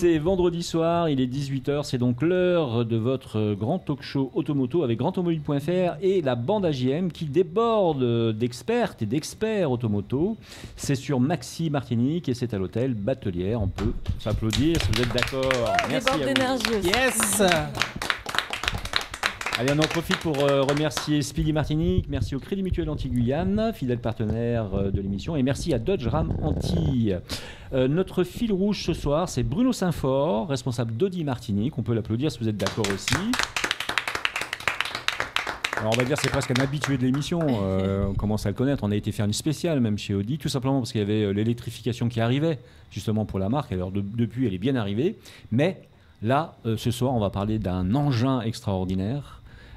C'est vendredi soir, il est 18h, c'est donc l'heure de votre grand talk show Automoto avec grandautomobile.fr et la bande AJM qui déborde d'expertes et d'experts automoto. C'est sur Maxi Martinique et c'est à l'hôtel Batelière. On peut s'applaudir si vous êtes d'accord. Merci à vous. D'énergie aussi. Yes. Allez, on en profite pour remercier Speedy Martinique, merci au Crédit Mutuel Antilles-Guyane, fidèle partenaire de l'émission, et merci à Dodge Ram Antilles. Notre fil rouge ce soir, c'est Bruno Saint-Fort, responsable d'Audi Martinique. On peut l'applaudir si vous êtes d'accord aussi. Alors on va dire c'est presque un habitué de l'émission, on commence à le connaître, on a été faire une spéciale même chez Audi, tout simplement parce qu'il y avait l'électrification qui arrivait justement pour la marque, alors depuis elle est bien arrivée, mais là ce soir on va parler d'un engin extraordinaire,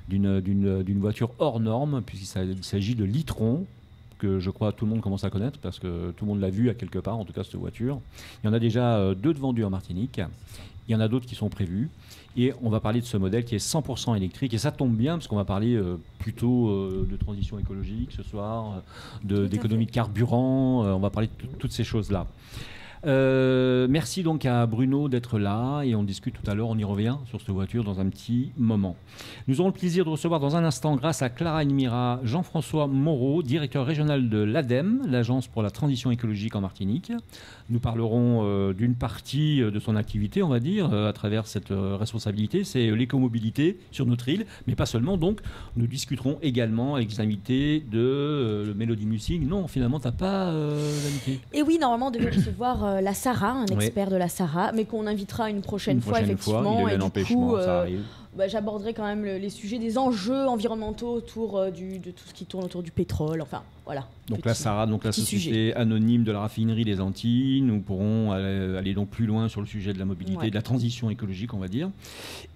d'une voiture hors norme, puisqu'il s'agit de l'e-tron, que je crois tout le monde commence à connaître, parce que tout le monde l'a vu à quelque part, en tout cas cette voiture. Il y en a déjà 2 de vendus en Martinique, il y en a d'autres qui sont prévus, et on va parler de ce modèle qui est 100% électrique, et ça tombe bien, parce qu'on va parler plutôt de transition écologique ce soir, d'économie de carburant, on va parler de toutes ces choses-là. Merci donc à Bruno d'être là et on discute tout à l'heure, on y revient sur cette voiture dans un petit moment. Nous aurons le plaisir de recevoir dans un instant, grâce à Clara Elmira, Jean-François Moreau, directeur régional de l'ADEME, l'Agence pour la transition écologique en Martinique. Nous parlerons d'une partie de son activité, on va dire, à travers cette responsabilité, c'est l'écomobilité sur notre île, mais pas seulement. Donc nous discuterons également avec les invités de Mélodie Mussing. Non, finalement, t'as pas l'invité. Et oui, normalement, on devait recevoir la Sarah, un expert de la Sarah, mais qu'on invitera une prochaine fois, effectivement. Il y a un empêchement, ça arrive. J'aborderai quand même les sujets des enjeux environnementaux autour de tout ce qui tourne autour du pétrole. Enfin, voilà. Donc la Sarah, donc la société sujet anonyme de la raffinerie des Antilles. Nous pourrons aller donc plus loin sur le sujet de la mobilité, de la transition écologique, on va dire.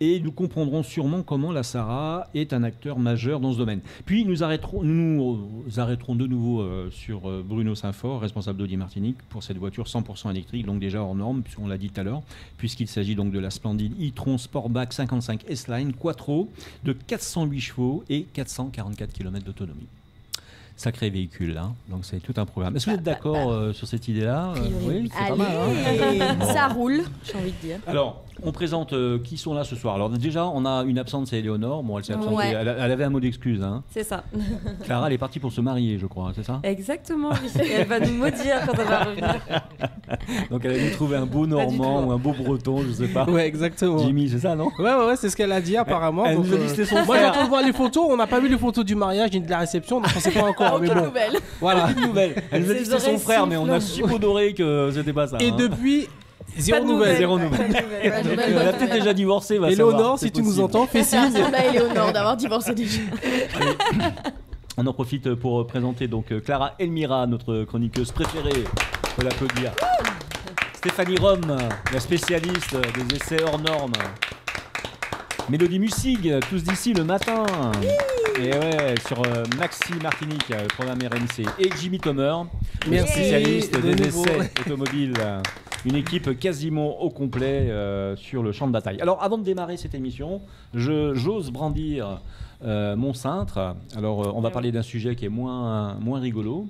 Et nous comprendrons sûrement comment la Sarah est un acteur majeur dans ce domaine. Puis nous arrêterons de nouveau sur Bruno Saint-Fort, responsable d'Audi Martinique, pour cette voiture 100% électrique, donc déjà hors norme, puisqu'on l'a dit tout à l'heure, puisqu'il s'agit donc de la splendide e-tron Sportback 55 S-Line Quattro de 408 chevaux et 444 km d'autonomie. Sacré véhicule, là. Donc c'est tout un programme. Est-ce que vous êtes d'accord sur cette idée-là? Oui, c'est pas mal. Hein. Ça roule, j'ai envie de dire. Alors, on présente qui sont là ce soir. Alors déjà, on a une absente, c'est Éléonore. Bon, elle s'est absentée. Ouais. Elle avait un mot d'excuse. Hein. C'est ça. Clara, elle est partie pour se marier, je crois. C'est ça? Exactement, oui. Elle va nous maudire quand elle va revenir. Donc elle a dû trouver un beau Normand ou un beau Breton, je sais pas. Ouais, exactement. Jimmy, c'est ça, non? Ouais, c'est ce qu'elle a dit apparemment. Elle donc, nous a dit que c'était son moi, frère. j'entends voir les photos. On n'a pas vu les photos du mariage ni de la réception, donc on sait pas encore. Mais Aucune bon, nouvelle. voilà. Aucune nouvelle. Elle nous a dit que c'était son frère, mais on a supposé que c'était pas ça. Et hein. depuis, zéro Pas de nouvelle. Zéro nouvelle. Elle a peut-être déjà divorcé. Va Éléonore, savoir, si c'est tu nous possible. entends, fais C'est un signe. scandale, Éléonore, d'avoir divorcé déjà. On en profite pour présenter donc Clara Elmira, notre chroniqueuse préférée. On peut l'applaudir. Stéphanie Rome, la spécialiste des essais hors normes. Mélodie Mussig, tous d'ici le matin. Et ouais, sur Maxi Martinique, programme RMC. Et Jimmy Tomer, Merci spécialiste de des nouveau. essais automobiles. Une équipe quasiment au complet sur le champ de bataille. Alors, avant de démarrer cette émission, j'ose brandir mon cintre. Alors, on va parler d'un sujet qui est moins rigolo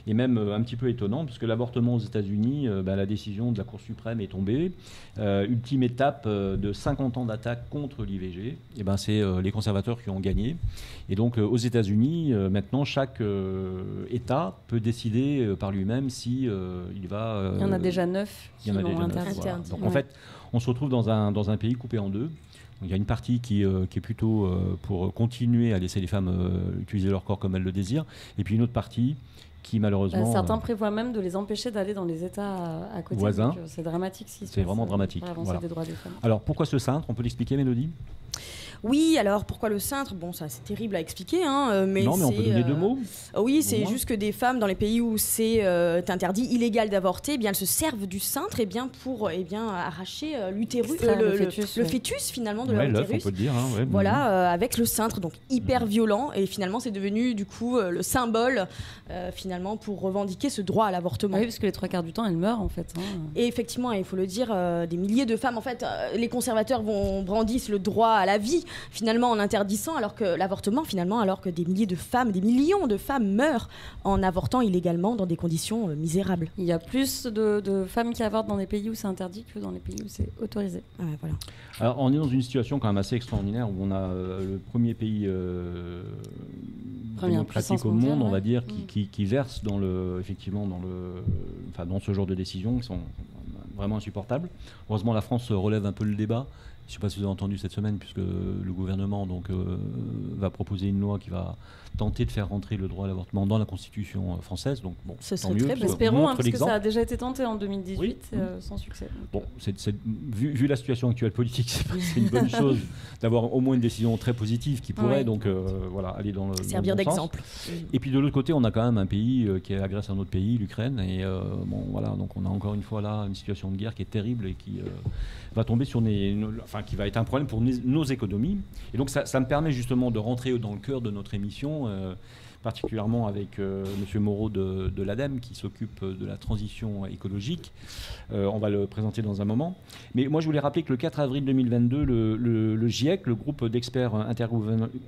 et même un petit peu étonnant, puisque l'avortement aux États-Unis, la décision de la Cour suprême est tombée. Ultime étape de 50 ans d'attaque contre l'IVG. Et c'est les conservateurs qui ont gagné. Et donc, aux États-Unis, maintenant, chaque État peut décider par lui-même si il va. Il y en a déjà 9 qui l'ont interdit. Voilà. Donc, en fait, on se retrouve dans un pays coupé en deux. Donc, il y a une partie qui est plutôt pour continuer à laisser les femmes utiliser leur corps comme elles le désirent. Et puis une autre partie qui malheureusement... certains prévoient même de les empêcher d'aller dans les États à côté. Voisins. C'est dramatique. Si c'est vraiment dramatique. Pour avancer voilà. des droits des femmes. Alors pourquoi ce cintre? On peut l'expliquer, Mélodie? Oui, alors pourquoi le cintre? Bon, ça c'est terrible à expliquer, hein, mais non, mais on peut donner 2 mots. Oui, c'est juste que des femmes dans les pays où c'est interdit, illégal d'avorter, elles se servent du cintre pour arracher l'utérus, le fœtus finalement de l'œuf, l'utérus. on peut le dire. Hein, voilà, avec le cintre, donc hyper violent, et finalement c'est devenu du coup le symbole finalement pour revendiquer ce droit à l'avortement. Oui, parce que les 3/4 du temps elles meurent en fait. Hein. Et effectivement, il faut le dire, des milliers de femmes, en fait, les conservateurs brandissent le droit à la vie. finalement en interdisant l'avortement, alors que des millions de femmes meurent en avortant illégalement dans des conditions misérables. Il y a plus de femmes qui avortent dans des pays où c'est interdit que dans les pays où c'est autorisé. Voilà. Alors, on est dans une situation quand même assez extraordinaire où on a le premier pays démocratique au monde, on va dire, qui verse dans ce genre de décisions qui sont vraiment insupportables. Heureusement, la France relève un peu le débat. Je ne sais pas si vous avez entendu cette semaine, puisque le gouvernement va proposer une loi qui va tenter de faire rentrer le droit à l'avortement dans la Constitution française. Donc, bon, ce tant mieux. Espérons, parce que ça a déjà été tenté en 2018 sans succès. Bon, vu la situation actuelle politique, c'est une bonne chose d'avoir au moins une décision très positive qui pourrait aller dans le servir bon d'exemple. Et puis de l'autre côté, on a quand même un pays qui agresse un autre pays, l'Ukraine. Et donc on a encore une fois là une situation de guerre qui est terrible et qui va tomber sur qui va être un problème pour nos économies. Et donc ça me permet justement de rentrer dans le cœur de notre émission, particulièrement avec Monsieur Moreau de l'ADEME qui s'occupe de la transition écologique. On va le présenter dans un moment. Mais moi, je voulais rappeler que le 4 avril 2022, le GIEC, le groupe d'experts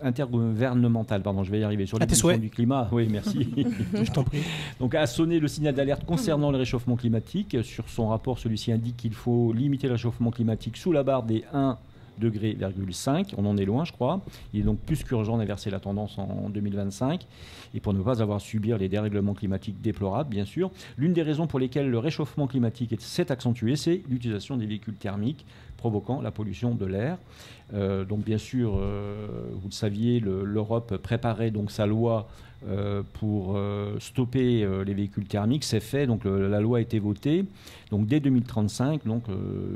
intergouvernemental, je vais y arriver, sur l'évolution du climat. Oui, merci. Je t'en prie. Donc, a sonné le signal d'alerte concernant le réchauffement climatique. Sur son rapport, celui-ci indique qu'il faut limiter le réchauffement climatique sous la barre des 1,5 degrés. On en est loin, je crois. Il est donc plus qu'urgent d'inverser la tendance en 2025 et pour ne pas avoir à subir les dérèglements climatiques déplorables, bien sûr. L'une des raisons pour lesquelles le réchauffement climatique s'est accentué, c'est l'utilisation des véhicules thermiques provoquant la pollution de l'air. Donc bien sûr, vous le saviez, l'Europe préparait donc sa loi pour stopper les véhicules thermiques. C'est fait, donc la loi a été votée. Donc dès 2035, il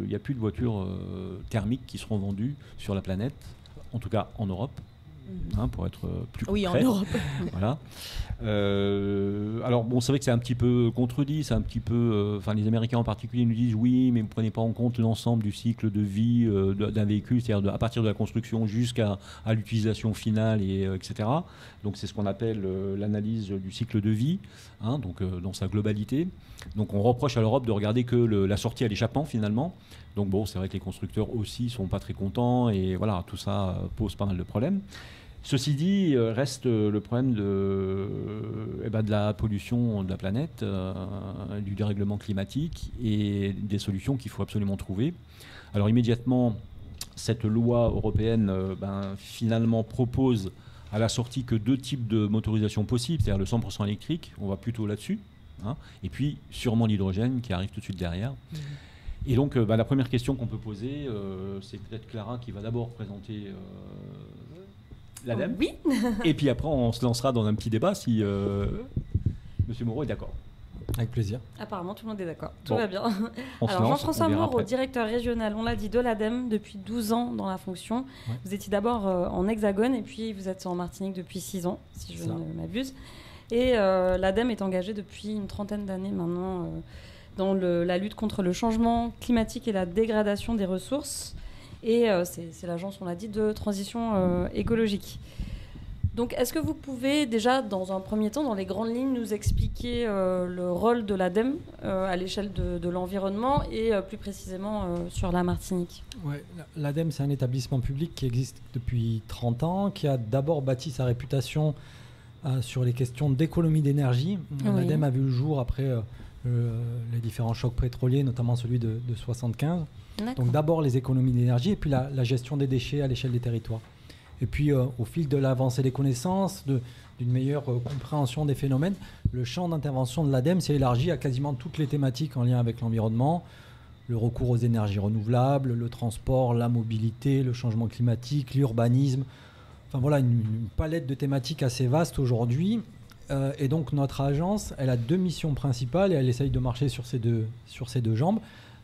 n'y a plus de voitures thermiques qui seront vendues sur la planète, en tout cas en Europe. Pour être plus concret. Oui, en Europe. Voilà. Alors bon, c'est vrai que c'est un petit peu contredit, c'est un petit peu, les Américains en particulier nous disent oui, mais vous ne prenez pas en compte l'ensemble du cycle de vie d'un véhicule, c'est-à-dire à partir de la construction jusqu'à l'utilisation finale, etc. Donc c'est ce qu'on appelle l'analyse du cycle de vie, dans sa globalité. Donc on reproche à l'Europe de regarder que la sortie à l'échappement finalement. Donc bon, c'est vrai que les constructeurs aussi sont pas très contents et voilà, tout ça pose pas mal de problèmes. Ceci dit, reste le problème de la pollution de la planète, du dérèglement climatique et des solutions qu'il faut absolument trouver. Alors immédiatement, cette loi européenne finalement propose à la sortie que 2 types de motorisation possibles, c'est-à-dire le 100% électrique, on va plutôt là-dessus, et puis sûrement l'hydrogène qui arrive tout de suite derrière. Et donc, la première question qu'on peut poser, c'est peut-être Clara qui va d'abord présenter l'ADEME. Oui. Et puis après, on se lancera dans un petit débat si Monsieur Moreau est d'accord. Avec plaisir. Apparemment, tout le monde est d'accord. Tout va bien. Alors, Jean-François Moreau, directeur régional, on l'a dit, de l'ADEME depuis 12 ans dans la fonction. Ouais. Vous étiez d'abord en Hexagone et puis vous êtes en Martinique depuis 6 ans, si je ne m'abuse. Et l'ADEME est engagée depuis une trentaine d'années maintenant dans la lutte contre le changement climatique et la dégradation des ressources. Et c'est l'agence, on l'a dit, de transition écologique. Donc, est-ce que vous pouvez déjà, dans un premier temps, dans les grandes lignes, nous expliquer le rôle de l'ADEME à l'échelle de l'environnement et plus précisément sur la Martinique ? Ouais, l'ADEME, c'est un établissement public qui existe depuis 30 ans, qui a d'abord bâti sa réputation sur les questions d'économie d'énergie. Oui. L'ADEME a vu le jour après les différents chocs pétroliers, notamment celui de 1975. Donc d'abord les économies d'énergie et puis la gestion des déchets à l'échelle des territoires. Et puis au fil de l'avancée des connaissances, d'une meilleure compréhension des phénomènes, le champ d'intervention de l'ADEME s'est élargi à quasiment toutes les thématiques en lien avec l'environnement, le recours aux énergies renouvelables, le transport, la mobilité, le changement climatique, l'urbanisme. Enfin voilà, une palette de thématiques assez vaste aujourd'hui. Et donc notre agence, elle a 2 missions principales et elle essaye de marcher sur ces deux jambes.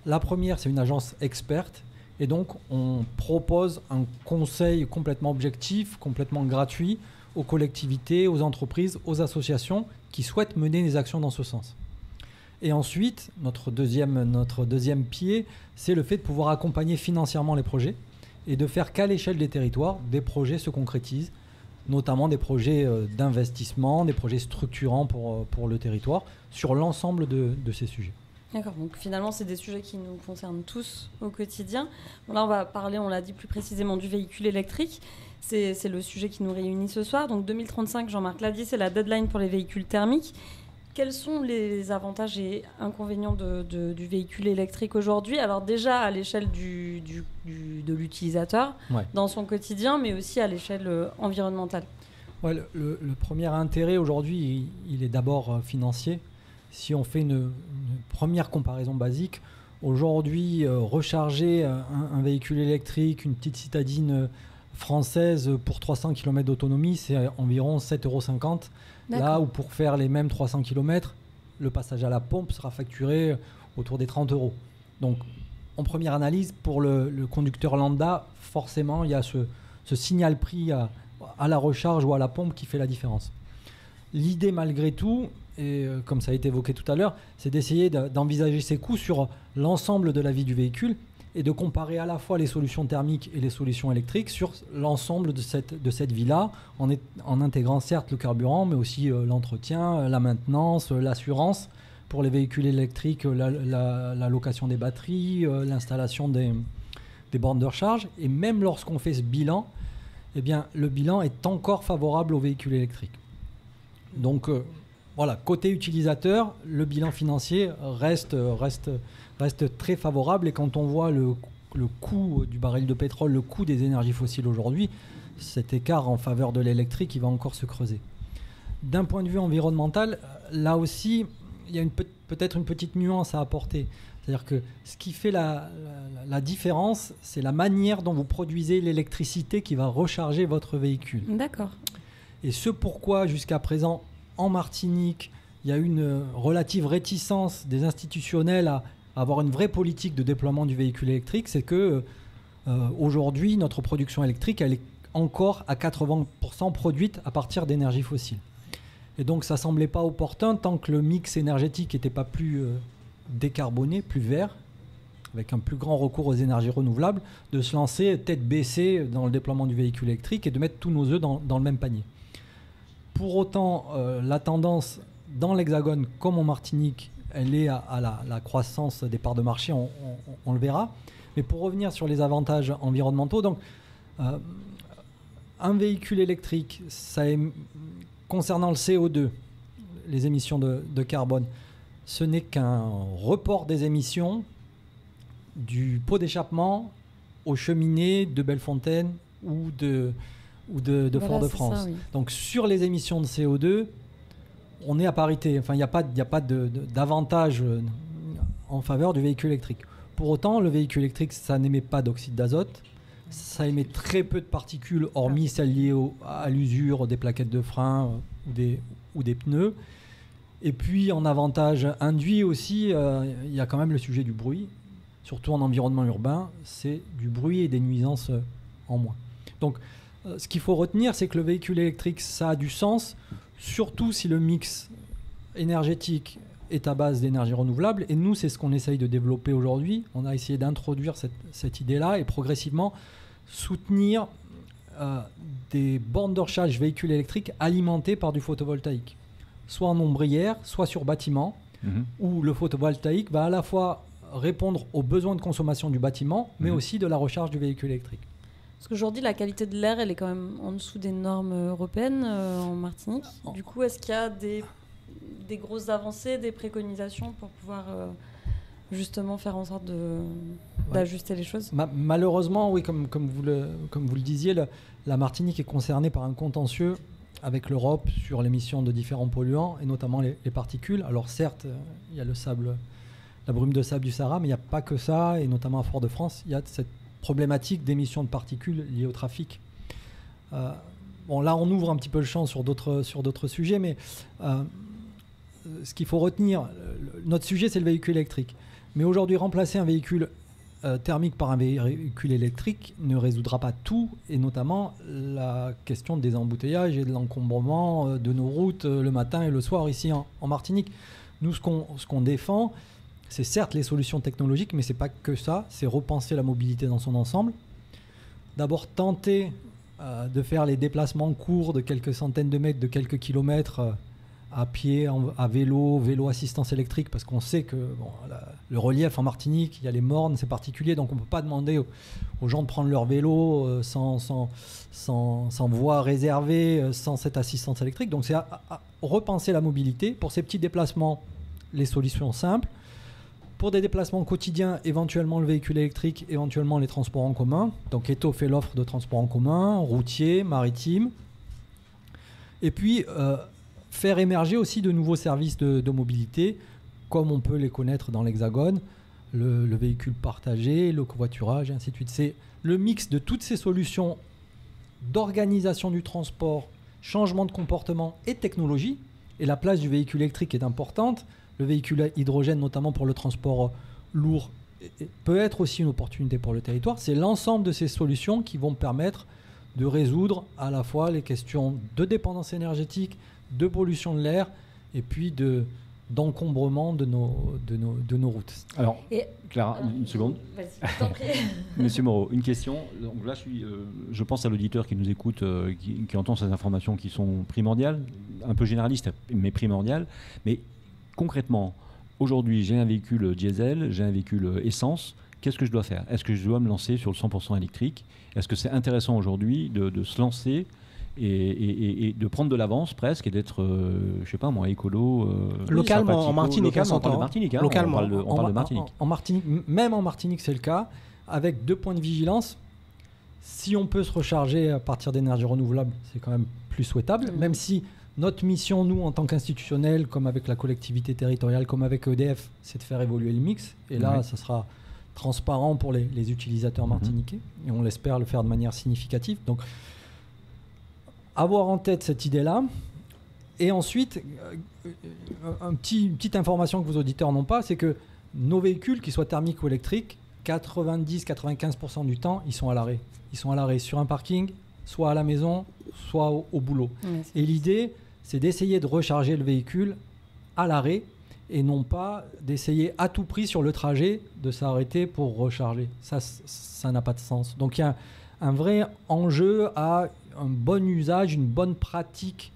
La première, c'est une agence experte. Et donc, on propose un conseil complètement objectif, complètement gratuit aux collectivités, aux entreprises, aux associations qui souhaitent mener des actions dans ce sens. Et ensuite, notre deuxième pied, c'est le fait de pouvoir accompagner financièrement les projets et de faire qu'à l'échelle des territoires, des projets se concrétisent, notamment des projets d'investissement, des projets structurants pour le territoire, sur l'ensemble de ces sujets. D'accord, donc finalement, c'est des sujets qui nous concernent tous au quotidien. Bon, là, on va parler, on l'a dit plus précisément, du véhicule électrique. C'est le sujet qui nous réunit ce soir. Donc 2035, Jean-Marc l'a dit, c'est la deadline pour les véhicules thermiques. Quels sont les avantages et inconvénients du véhicule électrique aujourd'hui? Alors déjà à l'échelle de l'utilisateur, dans son quotidien, mais aussi à l'échelle environnementale. Ouais, le premier intérêt aujourd'hui, il est d'abord financier. Si on fait une première comparaison basique, aujourd'hui, recharger un véhicule électrique, une petite citadine française pour 300 km d'autonomie, c'est environ 7,50 €. Là où pour faire les mêmes 300 km, le passage à la pompe sera facturé autour des 30 €. Donc, en première analyse, pour le conducteur lambda, forcément, il y a ce signal prix à la recharge ou à la pompe qui fait la différence. L'idée, malgré tout, et comme ça a été évoqué tout à l'heure, c'est d'essayer d'envisager ces coûts sur l'ensemble de la vie du véhicule et de comparer à la fois les solutions thermiques et les solutions électriques sur l'ensemble de cette vie-là, en intégrant certes le carburant, mais aussi l'entretien, la maintenance, l'assurance pour les véhicules électriques, la location des batteries, l'installation des bornes de recharge. Et même lorsqu'on fait ce bilan, eh bien, le bilan est encore favorable aux véhicules électriques. Donc voilà, côté utilisateur, le bilan financier reste très favorable. Et quand on voit le coût du baril de pétrole, le coût des énergies fossiles aujourd'hui, cet écart en faveur de l'électrique, il va encore se creuser. D'un point de vue environnemental, là aussi, il y a peut-être une petite nuance à apporter. C'est-à-dire que ce qui fait la différence, c'est la manière dont vous produisez l'électricité qui va recharger votre véhicule. D'accord. Et ce pourquoi, jusqu'à présent, en Martinique, il y a une relative réticence des institutionnels à avoir une vraie politique de déploiement du véhicule électrique, c'est que aujourd'hui, notre production électrique, elle est encore à 80% produite à partir d'énergie fossile. Et donc, ça ne semblait pas opportun, tant que le mix énergétique n'était pas plus décarboné, plus vert, avec un plus grand recours aux énergies renouvelables, de se lancer tête baissée dans le déploiement du véhicule électrique et de mettre tous nos œufs dans le même panier. Pour autant, la tendance dans l'Hexagone comme en Martinique, elle est à la croissance des parts de marché, on le verra. Mais pour revenir sur les avantages environnementaux, donc, un véhicule électrique, concernant le CO2, les émissions de carbone, ce n'est qu'un report des émissions du pot d'échappement aux cheminées de Bellefontaine ou de Fort-de-France. Ça, oui. Donc sur les émissions de CO2, on est à parité. Enfin, il n'y a pas d'avantage en faveur du véhicule électrique. Pour autant, le véhicule électrique, ça n'émet pas d'oxyde d'azote. Ça émet très peu de particules, hormis celles liées à l'usure des plaquettes de frein ou des pneus. Et puis, en avantage induit aussi, il y a quand même le sujet du bruit. Surtout en environnement urbain, c'est du bruit et des nuisances en moins. Donc, ce qu'il faut retenir, c'est que le véhicule électrique, ça a du sens, surtout si le mix énergétique est à base d'énergie renouvelable. Et nous, c'est ce qu'on essaye de développer aujourd'hui. On a essayé d'introduire cette idée-là et progressivement soutenir des bornes de recharge véhicules électriques alimentées par du photovoltaïque, soit en ombrière, soit sur bâtiment, où le photovoltaïque va à la fois répondre aux besoins de consommation du bâtiment, mais aussi de la recharge du véhicule électrique. Parce qu'aujourd'hui, la qualité de l'air, elle est quand même en dessous des normes européennes en Martinique. Du coup, est-ce qu'il y a des grosses avancées, des préconisations pour pouvoir justement faire en sorte d'ajuster les choses? Malheureusement, oui, comme vous le disiez, la Martinique est concernée par un contentieux avec l'Europe sur l'émission de différents polluants, et notamment les particules. Alors certes, il y a le sable, la brume de sable du Sahara, mais il n'y a pas que ça, et notamment à Fort-de-France, il y a cette problématique d'émissions de particules liées au trafic. Bon, là, on ouvre un petit peu le champ sur d'autres sujets, mais ce qu'il faut retenir, notre sujet, c'est le véhicule électrique. Mais aujourd'hui, remplacer un véhicule thermique par un véhicule électrique ne résoudra pas tout, et notamment la question des embouteillages et de l'encombrement de nos routes le matin et le soir ici en Martinique. Nous, ce qu'on défend, c'est certes les solutions technologiques, mais ce n'est pas que ça, c'est repenser la mobilité dans son ensemble. D'abord tenter de faire les déplacements courts de quelques centaines de mètres, de quelques kilomètres, à pied, à vélo, vélo assistance électrique, parce qu'on sait que le relief en Martinique, il y a les mornes, c'est particulier, donc on ne peut pas demander aux gens de prendre leur vélo sans voie réservée, sans cette assistance électrique. Donc c'est à repenser la mobilité. Pour ces petits déplacements, les solutions simples. Pour des déplacements quotidiens, éventuellement le véhicule électrique, éventuellement les transports en commun. Donc étoffer l'offre de transports en commun, routier, maritime. Et puis faire émerger aussi de nouveaux services de mobilité, comme on peut les connaître dans l'Hexagone, le véhicule partagé, le covoiturage, et ainsi de suite. C'est le mix de toutes ces solutions d'organisation du transport, changement de comportement et de technologie. Et la place du véhicule électrique est importante. Le véhicule hydrogène, notamment pour le transport lourd, peut être aussi une opportunité pour le territoire. C'est l'ensemble de ces solutions qui vont permettre de résoudre à la fois les questions de dépendance énergétique, de pollution de l'air et puis d'encombrement de nos routes. Alors, Clara, une seconde. Vas-y, t'en prie. Monsieur Moreau, une question. Donc là, je pense à l'auditeur qui nous écoute, qui entend ces informations qui sont primordiales, un peu généralistes, mais primordiales. Mais concrètement, aujourd'hui, j'ai un véhicule diesel, j'ai un véhicule essence. Qu'est-ce que je dois faire? Est-ce que je dois me lancer sur le 100% électrique? Est-ce que c'est intéressant aujourd'hui de se lancer et de prendre de l'avance presque et d'être, je sais pas moi, écolo localement en Martinique, on parle de Martinique, localement. On parle de Martinique. En Martinique, même en Martinique, c'est le cas, avec 2 points de vigilance. Si on peut se recharger à partir d'énergie renouvelable, c'est quand même plus souhaitable, même si notre mission, nous, en tant qu'institutionnels, comme avec la collectivité territoriale, comme avec EDF, c'est de faire évoluer le mix. Et là, ça sera transparent pour les utilisateurs martiniquais. Et on l'espère le faire de manière significative. Donc, avoir en tête cette idée-là. Et ensuite, une petite information que vos auditeurs n'ont pas, c'est que nos véhicules, qu'ils soient thermiques ou électriques, 90-95% du temps, ils sont à l'arrêt. Ils sont à l'arrêt sur un parking, soit à la maison, soit au boulot. Et l'idée, c'est d'essayer de recharger le véhicule à l'arrêt et non pas d'essayer à tout prix sur le trajet de s'arrêter pour recharger. Ça n'a pas de sens. Donc il y a un vrai enjeu à un bon usage, une bonne pratique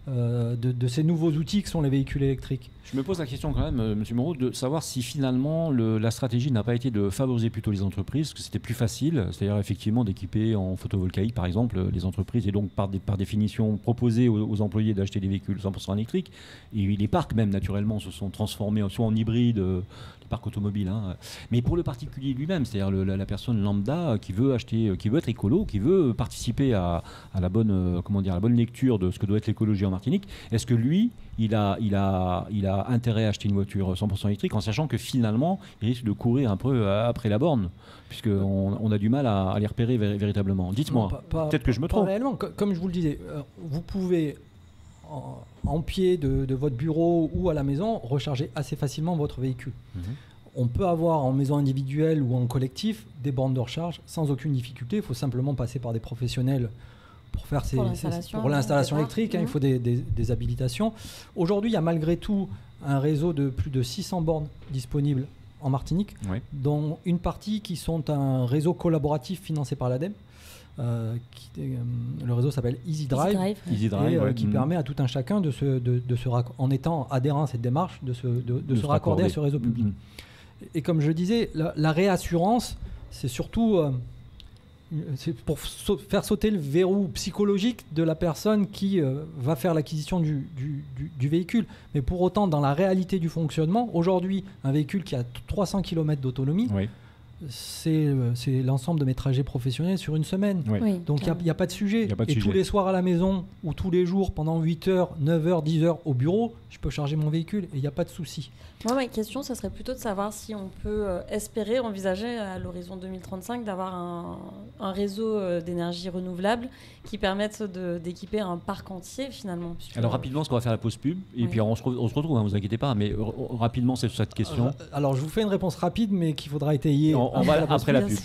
de ces nouveaux outils que sont les véhicules électriques. Je me pose la question quand même, Monsieur Moreau, de savoir si finalement la stratégie n'a pas été de favoriser plutôt les entreprises, parce que c'était plus facile, c'est-à-dire effectivement d'équiper en photovoltaïque par exemple les entreprises, et donc par définition proposer aux employés d'acheter des véhicules 100% électriques. Et les parcs même naturellement se sont transformés soit en hybride, les parcs automobiles, hein. Mais pour le particulier lui-même, c'est-à-dire la personne lambda qui veut acheter, qui veut être écolo, qui veut participer à la bonne, la bonne lecture de ce que doit être l'écologie en Martinique, est-ce que lui, il a intérêt à acheter une voiture 100% électrique en sachant que finalement, il risque de courir un peu après la borne, puisqu'on a du mal à les repérer véritablement. Dites-moi, peut-être que je me trompe. Pas réellement. Comme je vous le disais, vous pouvez, en pied de votre bureau ou à la maison, recharger assez facilement votre véhicule. On peut avoir en maison individuelle ou en collectif des bornes de recharge sans aucune difficulté. Il faut simplement passer par des professionnels pour faire pour l'installation électrique, il faut des habilitations. Aujourd'hui, il y a malgré tout un réseau de plus de 600 bornes disponibles en Martinique, dont une partie qui sont un réseau collaboratif financé par l'ADEME. Le réseau s'appelle Easy Drive, qui permet à tout un chacun en étant adhérent à cette démarche de se raccorder à ce réseau public. Et comme je le disais, la réassurance, c'est surtout c'est pour faire sauter le verrou psychologique de la personne qui va faire l'acquisition du véhicule. Mais pour autant, dans la réalité du fonctionnement, aujourd'hui, un véhicule qui a 300 km d'autonomie, c'est l'ensemble de mes trajets professionnels sur une semaine. Donc il n'y a pas de sujet. Tous les soirs à la maison ou tous les jours pendant 8 heures, 9 heures, 10 heures au bureau, je peux charger mon véhicule et il n'y a pas de souci. Moi, ma question, ça serait plutôt de savoir si on peut espérer, envisager à l'horizon 2035 d'avoir un réseau d'énergie renouvelable qui permette d'équiper un parc entier finalement. Alors rapidement, parce qu'on va faire la pause pub et puis on se retrouve, hein, vous inquiétez pas, mais rapidement c'est sur cette question. Alors je vous fais une réponse rapide mais qu'il faudra étayer après la pub.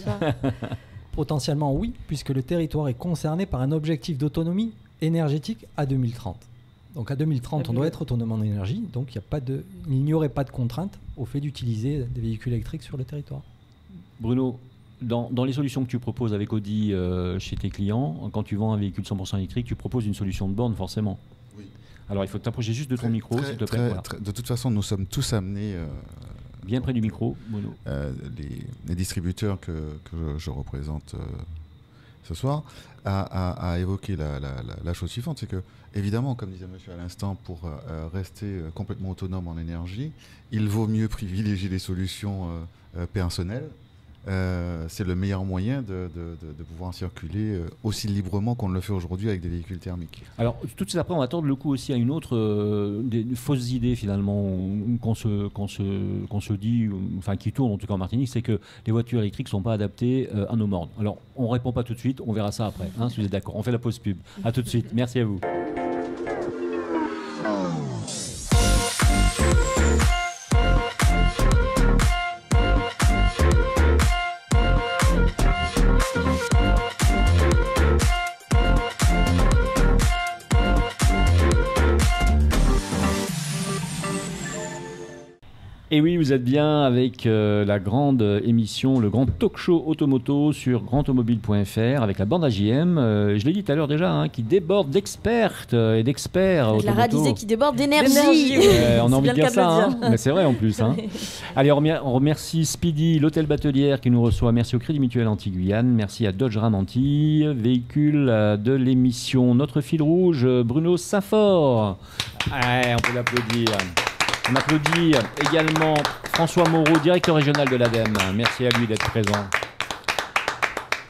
Potentiellement oui, puisque le territoire est concerné par un objectif d'autonomie énergétique à 2030. Donc à 2030, on doit être autonome en énergie, donc il n'y aurait pas de contrainte au fait d'utiliser des véhicules électriques sur le territoire. Bruno, dans les solutions que tu proposes avec Audi chez tes clients, quand tu vends un véhicule 100% électrique, tu proposes une solution de borne forcément. Oui. Alors, il faut t'approcher juste de ton micro, s'il te plaît. Voilà. De toute façon, nous sommes tous amenés... bien près du micro, Bruno. Les distributeurs que je représente ce soir à évoquer la chose suivante, c'est que, évidemment, comme disait monsieur à l'instant, pour rester complètement autonome en énergie, il vaut mieux privilégier les solutions personnelles. C'est le meilleur moyen de pouvoir circuler aussi librement qu'on le fait aujourd'hui avec des véhicules thermiques. Alors, tout de suite après, on va tordre le coup aussi à une autre des fausses idées, finalement, qu'on se dit, enfin qui tournent en tout cas en Martinique, c'est que les voitures électriques ne sont pas adaptées à nos mornes. Alors, on ne répond pas tout de suite, on verra ça après, hein, si vous êtes d'accord. On fait la pause pub. À tout de suite. Merci à vous. Et oui, vous êtes bien avec la grande émission, le grand talk show Automoto sur grandautomobile.fr avec la bande AJM, je l'ai dit tout à l'heure déjà, hein, qui déborde d'expertes et d'experts. Clara disait qui déborde d'énergie. On a envie de dire ça, hein, mais c'est vrai en plus. Hein. Allez, on remercie Speedy, l'hôtel Batelière qui nous reçoit. Merci au Crédit Mutuel Anti-Guyane. Merci à Dodge Ram Antilles, véhicule de l'émission Notre Fil Rouge, Bruno Saint-Fort. On peut l'applaudir. On applaudit également François Moreau, directeur régional de l'ADEME. Merci à lui d'être présent.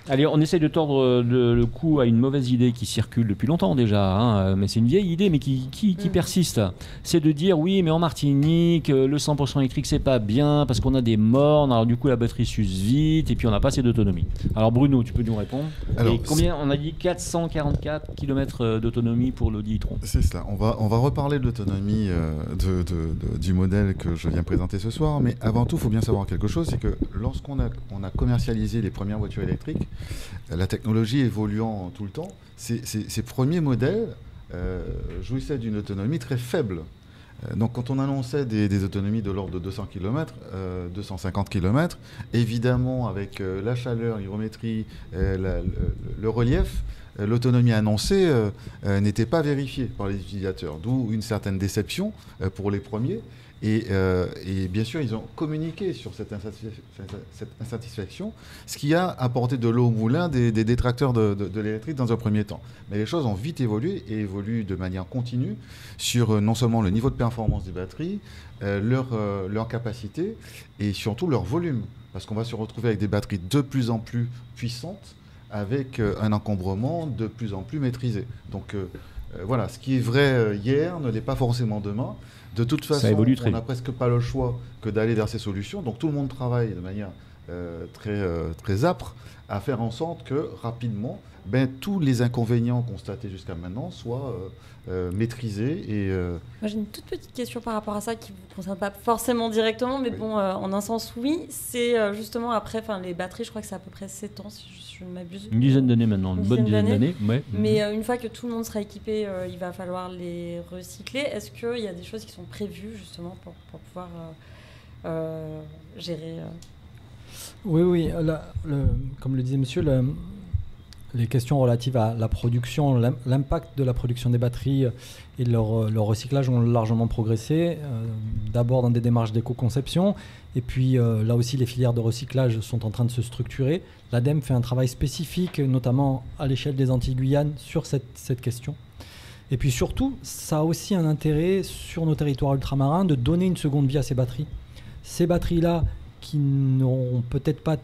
Allez, on essaie de tordre le cou à une mauvaise idée qui circule depuis longtemps déjà, hein, mais c'est une vieille idée mais qui persiste. C'est de dire oui, mais en Martinique, le 100% électrique c'est pas bien parce qu'on a des mornes, alors du coup la batterie s'use vite et puis on n'a pas assez d'autonomie. Alors Bruno, tu peux nous répondre. Alors, et combien on a dit 444 km d'autonomie pour l'Audi e-tron. C'est cela. On va reparler de l'autonomie du modèle que je viens présenter ce soir, mais avant tout, il faut bien savoir quelque chose, c'est que lorsqu'on a commercialisé les premières voitures électriques, la technologie évoluant tout le temps, ces premiers modèles jouissaient d'une autonomie très faible. Donc quand on annonçait des autonomies de l'ordre de 200 km, 250 km, évidemment avec la chaleur, l'hygrométrie, le relief, l'autonomie annoncée n'était pas vérifiée par les utilisateurs, d'où une certaine déception pour les premiers. Et bien sûr, ils ont communiqué sur cette insatisfaction, ce qui a apporté de l'eau au moulin des détracteurs de l'électrique dans un premier temps. Mais les choses ont vite évolué et évoluent de manière continue sur non seulement le niveau de performance des batteries, leur capacité et surtout leur volume. Parce qu'on va se retrouver avec des batteries de plus en plus puissantes, avec un encombrement de plus en plus maîtrisé. Donc voilà, ce qui est vrai hier ne l'est pas forcément demain. De toute façon, on n'a presque pas le choix que d'aller vers ces solutions. Donc tout le monde travaille de manière très âpre à faire en sorte que rapidement, tous les inconvénients constatés jusqu'à maintenant soient maîtrisés. Moi j'ai une toute petite question par rapport à ça qui ne vous concerne pas forcément directement, mais oui. Bon, en un sens oui. C'est justement après, les batteries, je crois que c'est à peu près 7 ans si je ne m'abuse. Une dizaine d'années maintenant, une bonne dizaine d'années. Ouais. Mais une fois que tout le monde sera équipé, il va falloir les recycler. Est-ce qu'il y a des choses qui sont prévues justement pour pouvoir gérer Oui. Comme le disait monsieur, les questions relatives à la production, l'impact de la production des batteries et leur recyclage ont largement progressé. D'abord dans des démarches d'éco-conception, et puis là aussi les filières de recyclage sont en train de se structurer. L'ADEME fait un travail spécifique, notamment à l'échelle des Antilles-Guyane, sur cette question. Et puis surtout, ça a aussi un intérêt sur nos territoires ultramarins de donner une seconde vie à ces batteries. Ces batteries-là, qui n'auront peut-être pas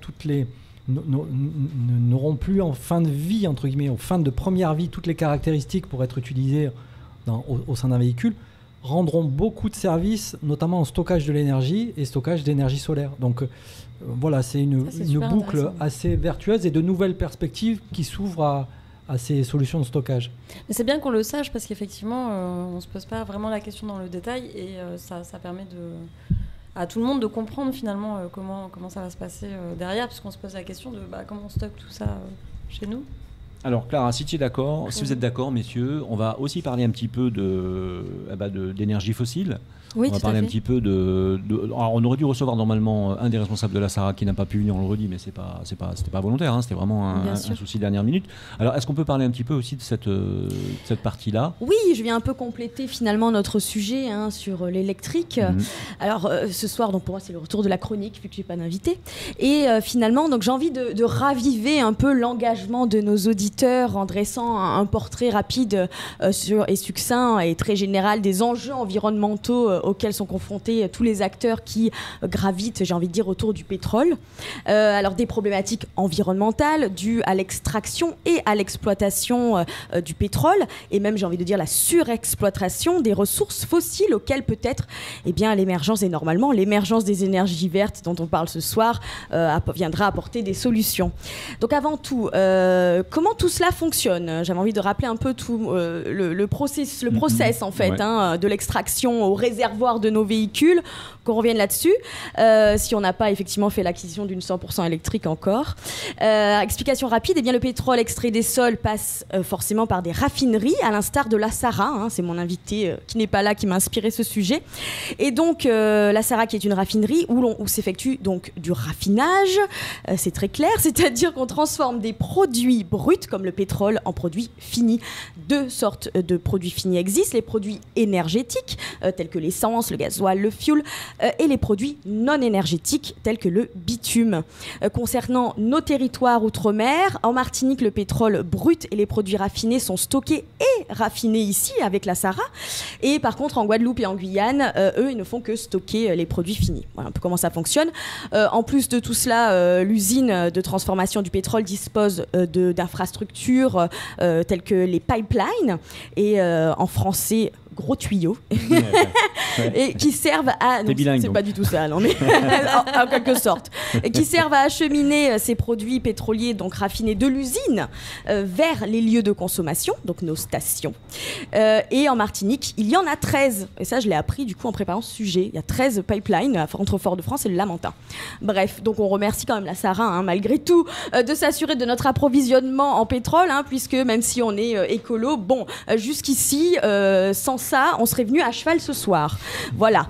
n'auront plus en fin de vie, entre guillemets, en fin de première vie, toutes les caractéristiques pour être utilisées au sein d'un véhicule, rendront beaucoup de services, notamment en stockage de l'énergie et stockage d'énergie solaire. Donc voilà, c'est une boucle assez vertueuse et de nouvelles perspectives qui s'ouvrent à ces solutions de stockage. Mais c'est bien qu'on le sache parce qu'effectivement, on ne se pose pas vraiment la question dans le détail et ça permet à tout le monde de comprendre finalement comment ça va se passer derrière, puisqu'on se pose la question de comment on stocke tout ça chez nous. Alors Clara, si tu es d'accord, si vous êtes d'accord messieurs, on va aussi parler un petit peu d'énergie fossile. Oui, on va parler un petit peu alors on aurait dû recevoir normalement un des responsables de la SARA qui n'a pas pu venir, on le redit, mais c'était pas volontaire, c'était vraiment un souci de dernière minute. Alors est-ce qu'on peut parler un petit peu aussi de cette partie-là? Oui, je viens un peu compléter finalement notre sujet sur l'électrique. Alors ce soir, donc pour moi c'est le retour de la chronique vu que j'ai pas d'invité. Et finalement, donc j'ai envie de raviver un peu l'engagement de nos auditeurs en dressant un portrait rapide et succinct et très général des enjeux environnementaux auxquels sont confrontés tous les acteurs qui gravitent, j'ai envie de dire, autour du pétrole. Alors des problématiques environnementales dues à l'extraction et à l'exploitation du pétrole, et même, j'ai envie de dire, la surexploitation des ressources fossiles auxquelles peut-être l'émergence, et normalement l'émergence des énergies vertes dont on parle ce soir, viendra apporter des solutions. Donc avant tout, comment tout cela fonctionne? J'avais envie de rappeler un peu tout le process en fait, de l'extraction au réservoir de nos véhicules, qu'on revienne là-dessus, si on n'a pas effectivement fait l'acquisition d'une 100% électrique encore. Explication rapide, le pétrole extrait des sols passe forcément par des raffineries, à l'instar de la SARA, c'est mon invité qui n'est pas là qui m'a inspiré ce sujet. Et donc la SARA qui est une raffinerie où s'effectue donc du raffinage, c'est très clair, c'est-à-dire qu'on transforme des produits bruts comme le pétrole en produits finis. Deux sortes de produits finis existent, les produits énergétiques tels que l'essence, le gasoil, le fuel, et les produits non énergétiques tels que le bitume. Concernant nos territoires outre-mer, en Martinique, le pétrole brut et les produits raffinés sont stockés et raffinés ici avec la SARA. Et par contre, en Guadeloupe et en Guyane, eux, ils ne font que stocker les produits finis. Voilà un peu comment ça fonctionne. En plus de tout cela, l'usine de transformation du pétrole dispose d'infrastructures telles que les pipelines et en français gros tuyaux et qui servent à c'est pas du tout ça non mais en quelque sorte, et qui servent à acheminer ces produits pétroliers donc raffinés de l'usine vers les lieux de consommation, donc nos stations. Et en Martinique, il y en a 13, et ça je l'ai appris du coup en préparant ce sujet. Il y a 13 pipelines entre Fort-de-France et le Lamentin. Bref, donc on remercie quand même la SARA malgré tout de s'assurer de notre approvisionnement en pétrole, puisque même si on est écolo, jusqu'ici sans ça, on serait venu à cheval ce soir. Voilà.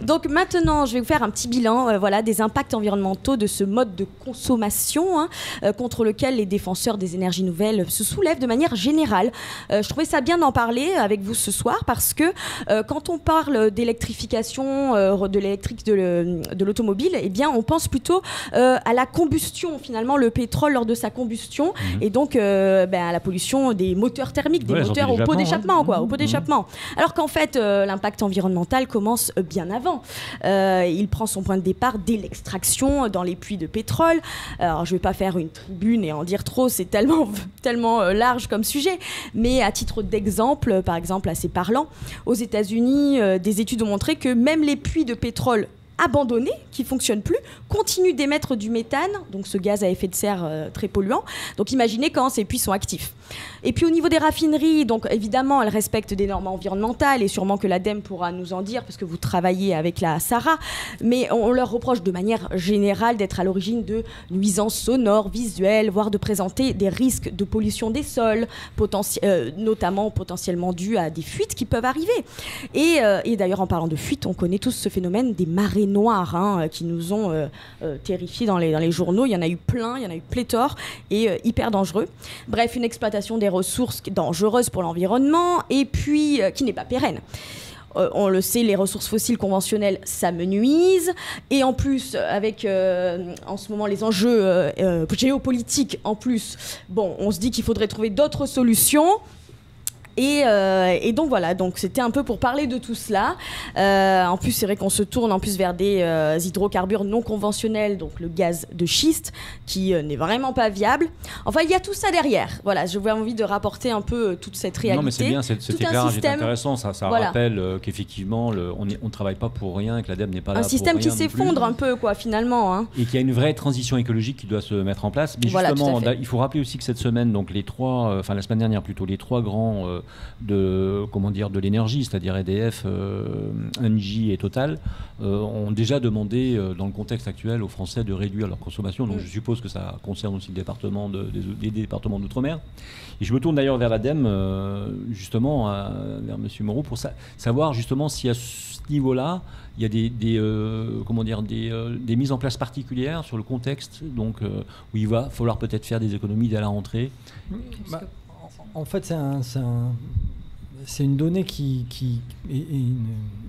Donc maintenant, je vais vous faire un petit bilan des impacts environnementaux de ce mode de consommation contre lequel les défenseurs des énergies nouvelles se soulèvent de manière générale. Je trouvais ça bien d'en parler avec vous ce soir parce que quand on parle d'électrification, de l'électrique de l'automobile, on pense plutôt à la combustion, finalement, le pétrole lors de sa combustion, et donc à la pollution des moteurs thermiques, des moteurs au pot d'échappement, au pot d'échappement. Alors qu'en fait, l'impact environnemental commence bien avant. Il prend son point de départ dès l'extraction dans les puits de pétrole. Alors, je ne vais pas faire une tribune et en dire trop, c'est tellement large comme sujet. Mais à titre d'exemple, par exemple assez parlant, aux États-Unis, des études ont montré que même les puits de pétrole abandonnés, qui ne fonctionnent plus, continuent d'émettre du méthane, donc ce gaz à effet de serre très polluant. Donc imaginez quand ces puits sont actifs. Et puis au niveau des raffineries, donc évidemment elles respectent des normes environnementales, et sûrement que l'ADEME pourra nous en dire parce que vous travaillez avec la SARA, mais on leur reproche de manière générale d'être à l'origine de nuisances sonores, visuelles, voire de présenter des risques de pollution des sols, notamment potentiellement dus à des fuites qui peuvent arriver. Et d'ailleurs en parlant de fuites, on connaît tous ce phénomène des marées noires qui nous ont terrifiés dans les journaux. Il y en a eu plein, il y en a eu pléthore, et hyper dangereux. Bref, une exploitation des ressources dangereuses pour l'environnement et puis qui n'est pas pérenne. On le sait, les ressources fossiles conventionnelles s'amenuisent, et en plus avec en ce moment les enjeux géopolitiques, en plus on se dit qu'il faudrait trouver d'autres solutions. Et donc voilà, donc c'était un peu pour parler de tout cela. En plus, c'est vrai qu'on se tourne en plus vers des hydrocarbures non conventionnels, donc le gaz de schiste, qui n'est vraiment pas viable. Enfin, il y a tout ça derrière. Voilà, j'avais envie de rapporter un peu toute cette réalité. Non, mais c'est bien, cet éclairage est intéressant. Ça rappelle qu'effectivement, on ne travaille pas pour rien, que l'ADEME n'est pas là pour rien. Un système qui s'effondre un peu, finalement. Et qu'il y a une vraie transition écologique qui doit se mettre en place. Mais justement, il faut rappeler aussi que cette semaine, donc la semaine dernière plutôt, les trois grands de l'énergie, c'est-à-dire EDF, Engie et Total, ont déjà demandé, dans le contexte actuel, aux Français de réduire leur consommation. Donc je suppose que ça concerne aussi les départements d'outre-mer. Et je me tourne d'ailleurs vers l'ADEME, justement, vers M. Moreau, pour savoir justement si à ce niveau-là, il y a des mises en place particulières sur le contexte, donc, où il va falloir peut-être faire des économies dès la rentrée. En fait, c'est une donnée qui est une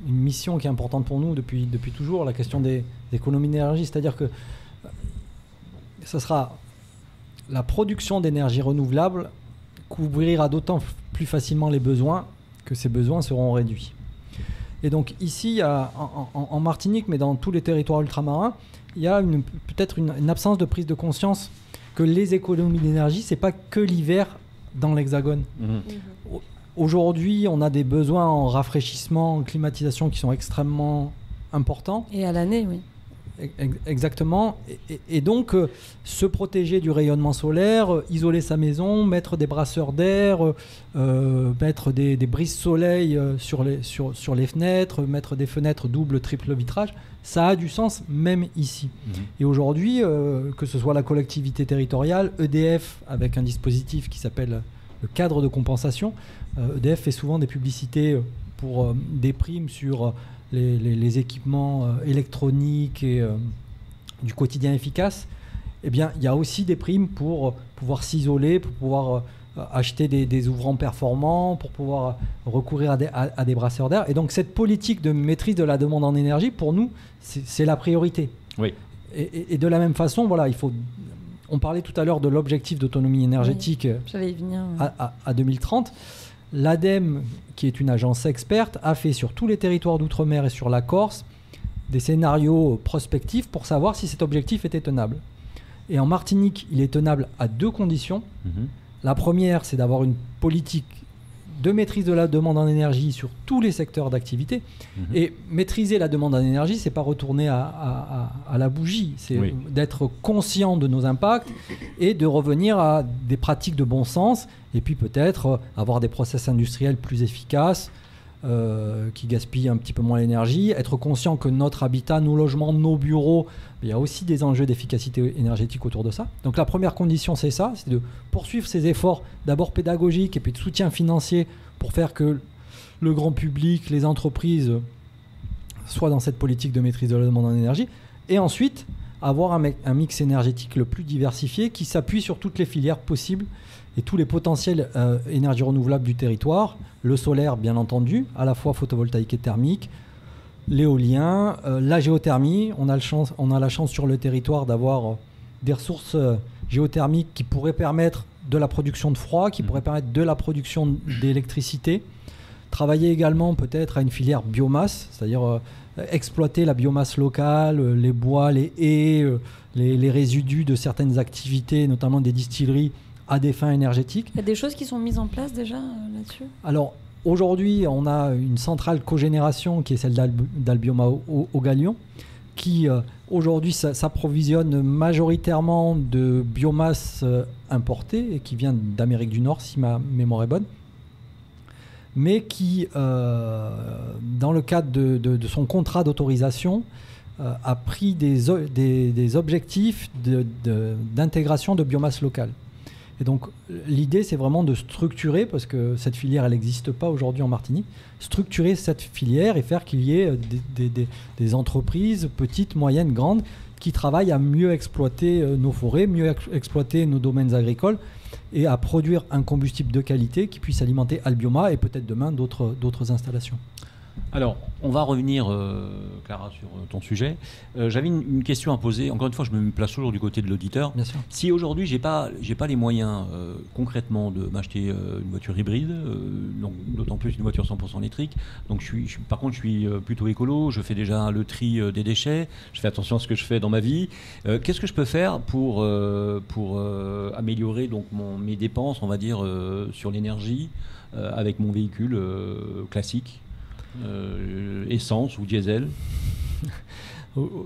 mission qui est importante pour nous depuis toujours, la question des économies d'énergie. C'est-à-dire que ce sera la production d'énergie renouvelable couvrira d'autant plus facilement les besoins que ces besoins seront réduits. Et donc ici, en Martinique, mais dans tous les territoires ultramarins, il y a peut-être une absence de prise de conscience que les économies d'énergie, ce n'est pas que l'hiver dans l'Hexagone. Aujourd'hui, on a des besoins en rafraîchissement, en climatisation qui sont extrêmement importants. Et à l'année, oui. Exactement. Et donc, se protéger du rayonnement solaire, isoler sa maison, mettre des brasseurs d'air, mettre des brises-soleil sur les fenêtres, mettre des fenêtres double, triple vitrage, ça a du sens même ici. Et aujourd'hui, que ce soit la collectivité territoriale, EDF, avec un dispositif qui s'appelle le cadre de compensation, EDF fait souvent des publicités pour des primes sur les équipements électroniques et du quotidien efficace. Eh bien, il y a aussi des primes pour pouvoir s'isoler, pour pouvoir acheter des ouvrants performants, pour pouvoir recourir à des brasseurs d'air. Et donc, cette politique de maîtrise de la demande en énergie, pour nous, c'est la priorité. Oui. Et de la même façon, voilà, on parlait tout à l'heure de l'objectif d'autonomie énergétique à 2030. L'ADEME, qui est une agence experte, a fait sur tous les territoires d'outre-mer et sur la Corse des scénarios prospectifs pour savoir si cet objectif était tenable. Et en Martinique, il est tenable à 2 conditions. La première, c'est d'avoir une politique de maîtrise de la demande en énergie sur tous les secteurs d'activité. Et maîtriser la demande en énergie, c'est pas retourner à la bougie, c'est d'être conscient de nos impacts et de revenir à des pratiques de bon sens, et puis peut-être avoir des process industriels plus efficaces, qui gaspillent un petit peu moins l'énergie, être conscient que notre habitat, nos logements, nos bureaux, il y a aussi des enjeux d'efficacité énergétique autour de ça. Donc la première condition, c'est ça, c'est de poursuivre ces efforts d'abord pédagogiques et puis de soutien financier pour faire que le grand public, les entreprises soient dans cette politique de maîtrise de la demande en énergie. Et ensuite, avoir un mix énergétique le plus diversifié qui s'appuie sur toutes les filières possibles et tous les potentiels énergies renouvelables du territoire. Le solaire, bien entendu, à la fois photovoltaïque et thermique, l'éolien, la géothermie. On a la chance sur le territoire d'avoir des ressources géothermiques qui pourraient permettre de la production de froid, qui pourraient permettre de la production d'électricité. Travailler également peut-être à une filière biomasse, c'est-à-dire exploiter la biomasse locale, les bois, les haies, les résidus de certaines activités, notamment des distilleries, à des fins énergétiques. Il y a des choses qui sont mises en place déjà là-dessus ? Alors, aujourd'hui, on a une centrale cogénération qui est celle d'Albioma au Galion, qui aujourd'hui s'approvisionne majoritairement de biomasse importée et qui vient d'Amérique du Nord, si ma mémoire est bonne, mais qui, dans le cadre de son contrat d'autorisation, a pris des objectifs d'intégration de biomasse locale. Et donc l'idée, c'est vraiment de structurer, parce que cette filière, elle n'existe pas aujourd'hui en Martinique, structurer cette filière et faire qu'il y ait des entreprises, petites, moyennes, grandes, qui travaillent à mieux exploiter nos forêts, mieux exploiter nos domaines agricoles et à produire un combustible de qualité qui puisse alimenter Albioma et peut-être demain d'autres installations. Alors, on va revenir, Clara, sur ton sujet. J'avais une question à poser. Encore une fois, je me place toujours du côté de l'auditeur. Bien sûr. Si aujourd'hui, j'ai pas les moyens concrètement de m'acheter une voiture hybride, donc d'autant plus une voiture 100% électrique. Donc, par contre, je suis plutôt écolo. Je fais déjà le tri des déchets. Je fais attention à ce que je fais dans ma vie. Qu'est-ce que je peux faire pour améliorer donc mes dépenses, on va dire, sur l'énergie avec mon véhicule classique? Essence ou diesel?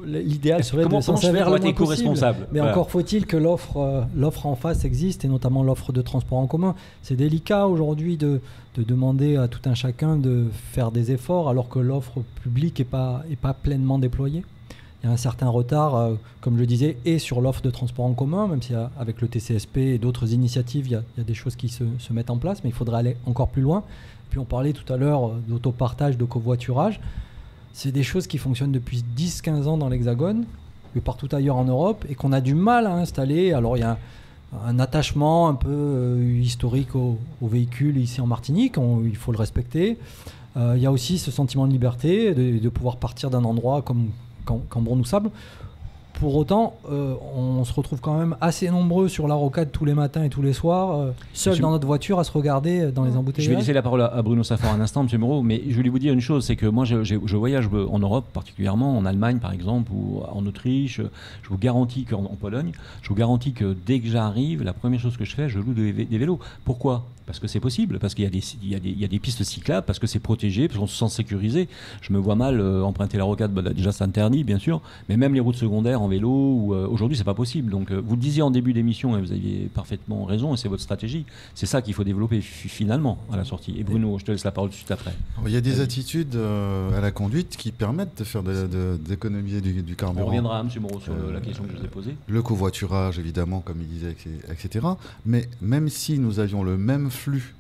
l'idéal serait de s'en servir le moins possible. Mais encore faut-il que l'offre en face existe, et notamment l'offre de transport en commun. C'est délicat aujourd'hui de demander à tout un chacun de faire des efforts alors que l'offre publique n'est pas pleinement déployée. Il y a un certain retard, comme je le disais, et sur l'offre de transport en commun, même si avec le TCSP et d'autres initiatives, il y a des choses qui se mettent en place, mais il faudrait aller encore plus loin. Puis on parlait tout à l'heure d'autopartage, de covoiturage. C'est des choses qui fonctionnent depuis 10-15 ans dans l'Hexagone, et partout ailleurs en Europe, et qu'on a du mal à installer. Alors il y a un attachement un peu historique aux véhicules ici en Martinique, il faut le respecter. Il y a aussi ce sentiment de liberté, de pouvoir partir d'un endroit comme Cambron-nous-Sable. Pour autant, on se retrouve quand même assez nombreux sur la rocade tous les matins et tous les soirs, seuls dans notre voiture à se regarder dans les embouteillages. Je vais laisser la parole à Bruno Safar un instant, M. Moreau, mais je voulais vous dire une chose, c'est que moi je voyage en Europe, particulièrement en Allemagne par exemple, ou en Autriche. Je vous garantis qu'en Pologne, je vous garantis que dès que j'arrive, la première chose que je fais, je loue des vélos. Pourquoi ? Parce que c'est possible, parce qu'il y a des pistes cyclables, parce que c'est protégé, parce qu'on se sent sécurisé. Je me vois mal emprunter la rocade, déjà c'est interdit bien sûr, mais même les routes secondaires en vélo, aujourd'hui c'est pas possible. Donc vous le disiez en début d'émission et vous aviez parfaitement raison, et c'est votre stratégie. C'est ça qu'il faut développer finalement à la sortie. Et Bruno, je te laisse la parole tout de suite après. Il y a des attitudes à la conduite qui permettent de faire d'économiser du carburant. On reviendra, M. Moreau, sur la question que je vous ai posée. Le covoiturage, évidemment, comme il disait, etc. Mais même si nous avions le même flux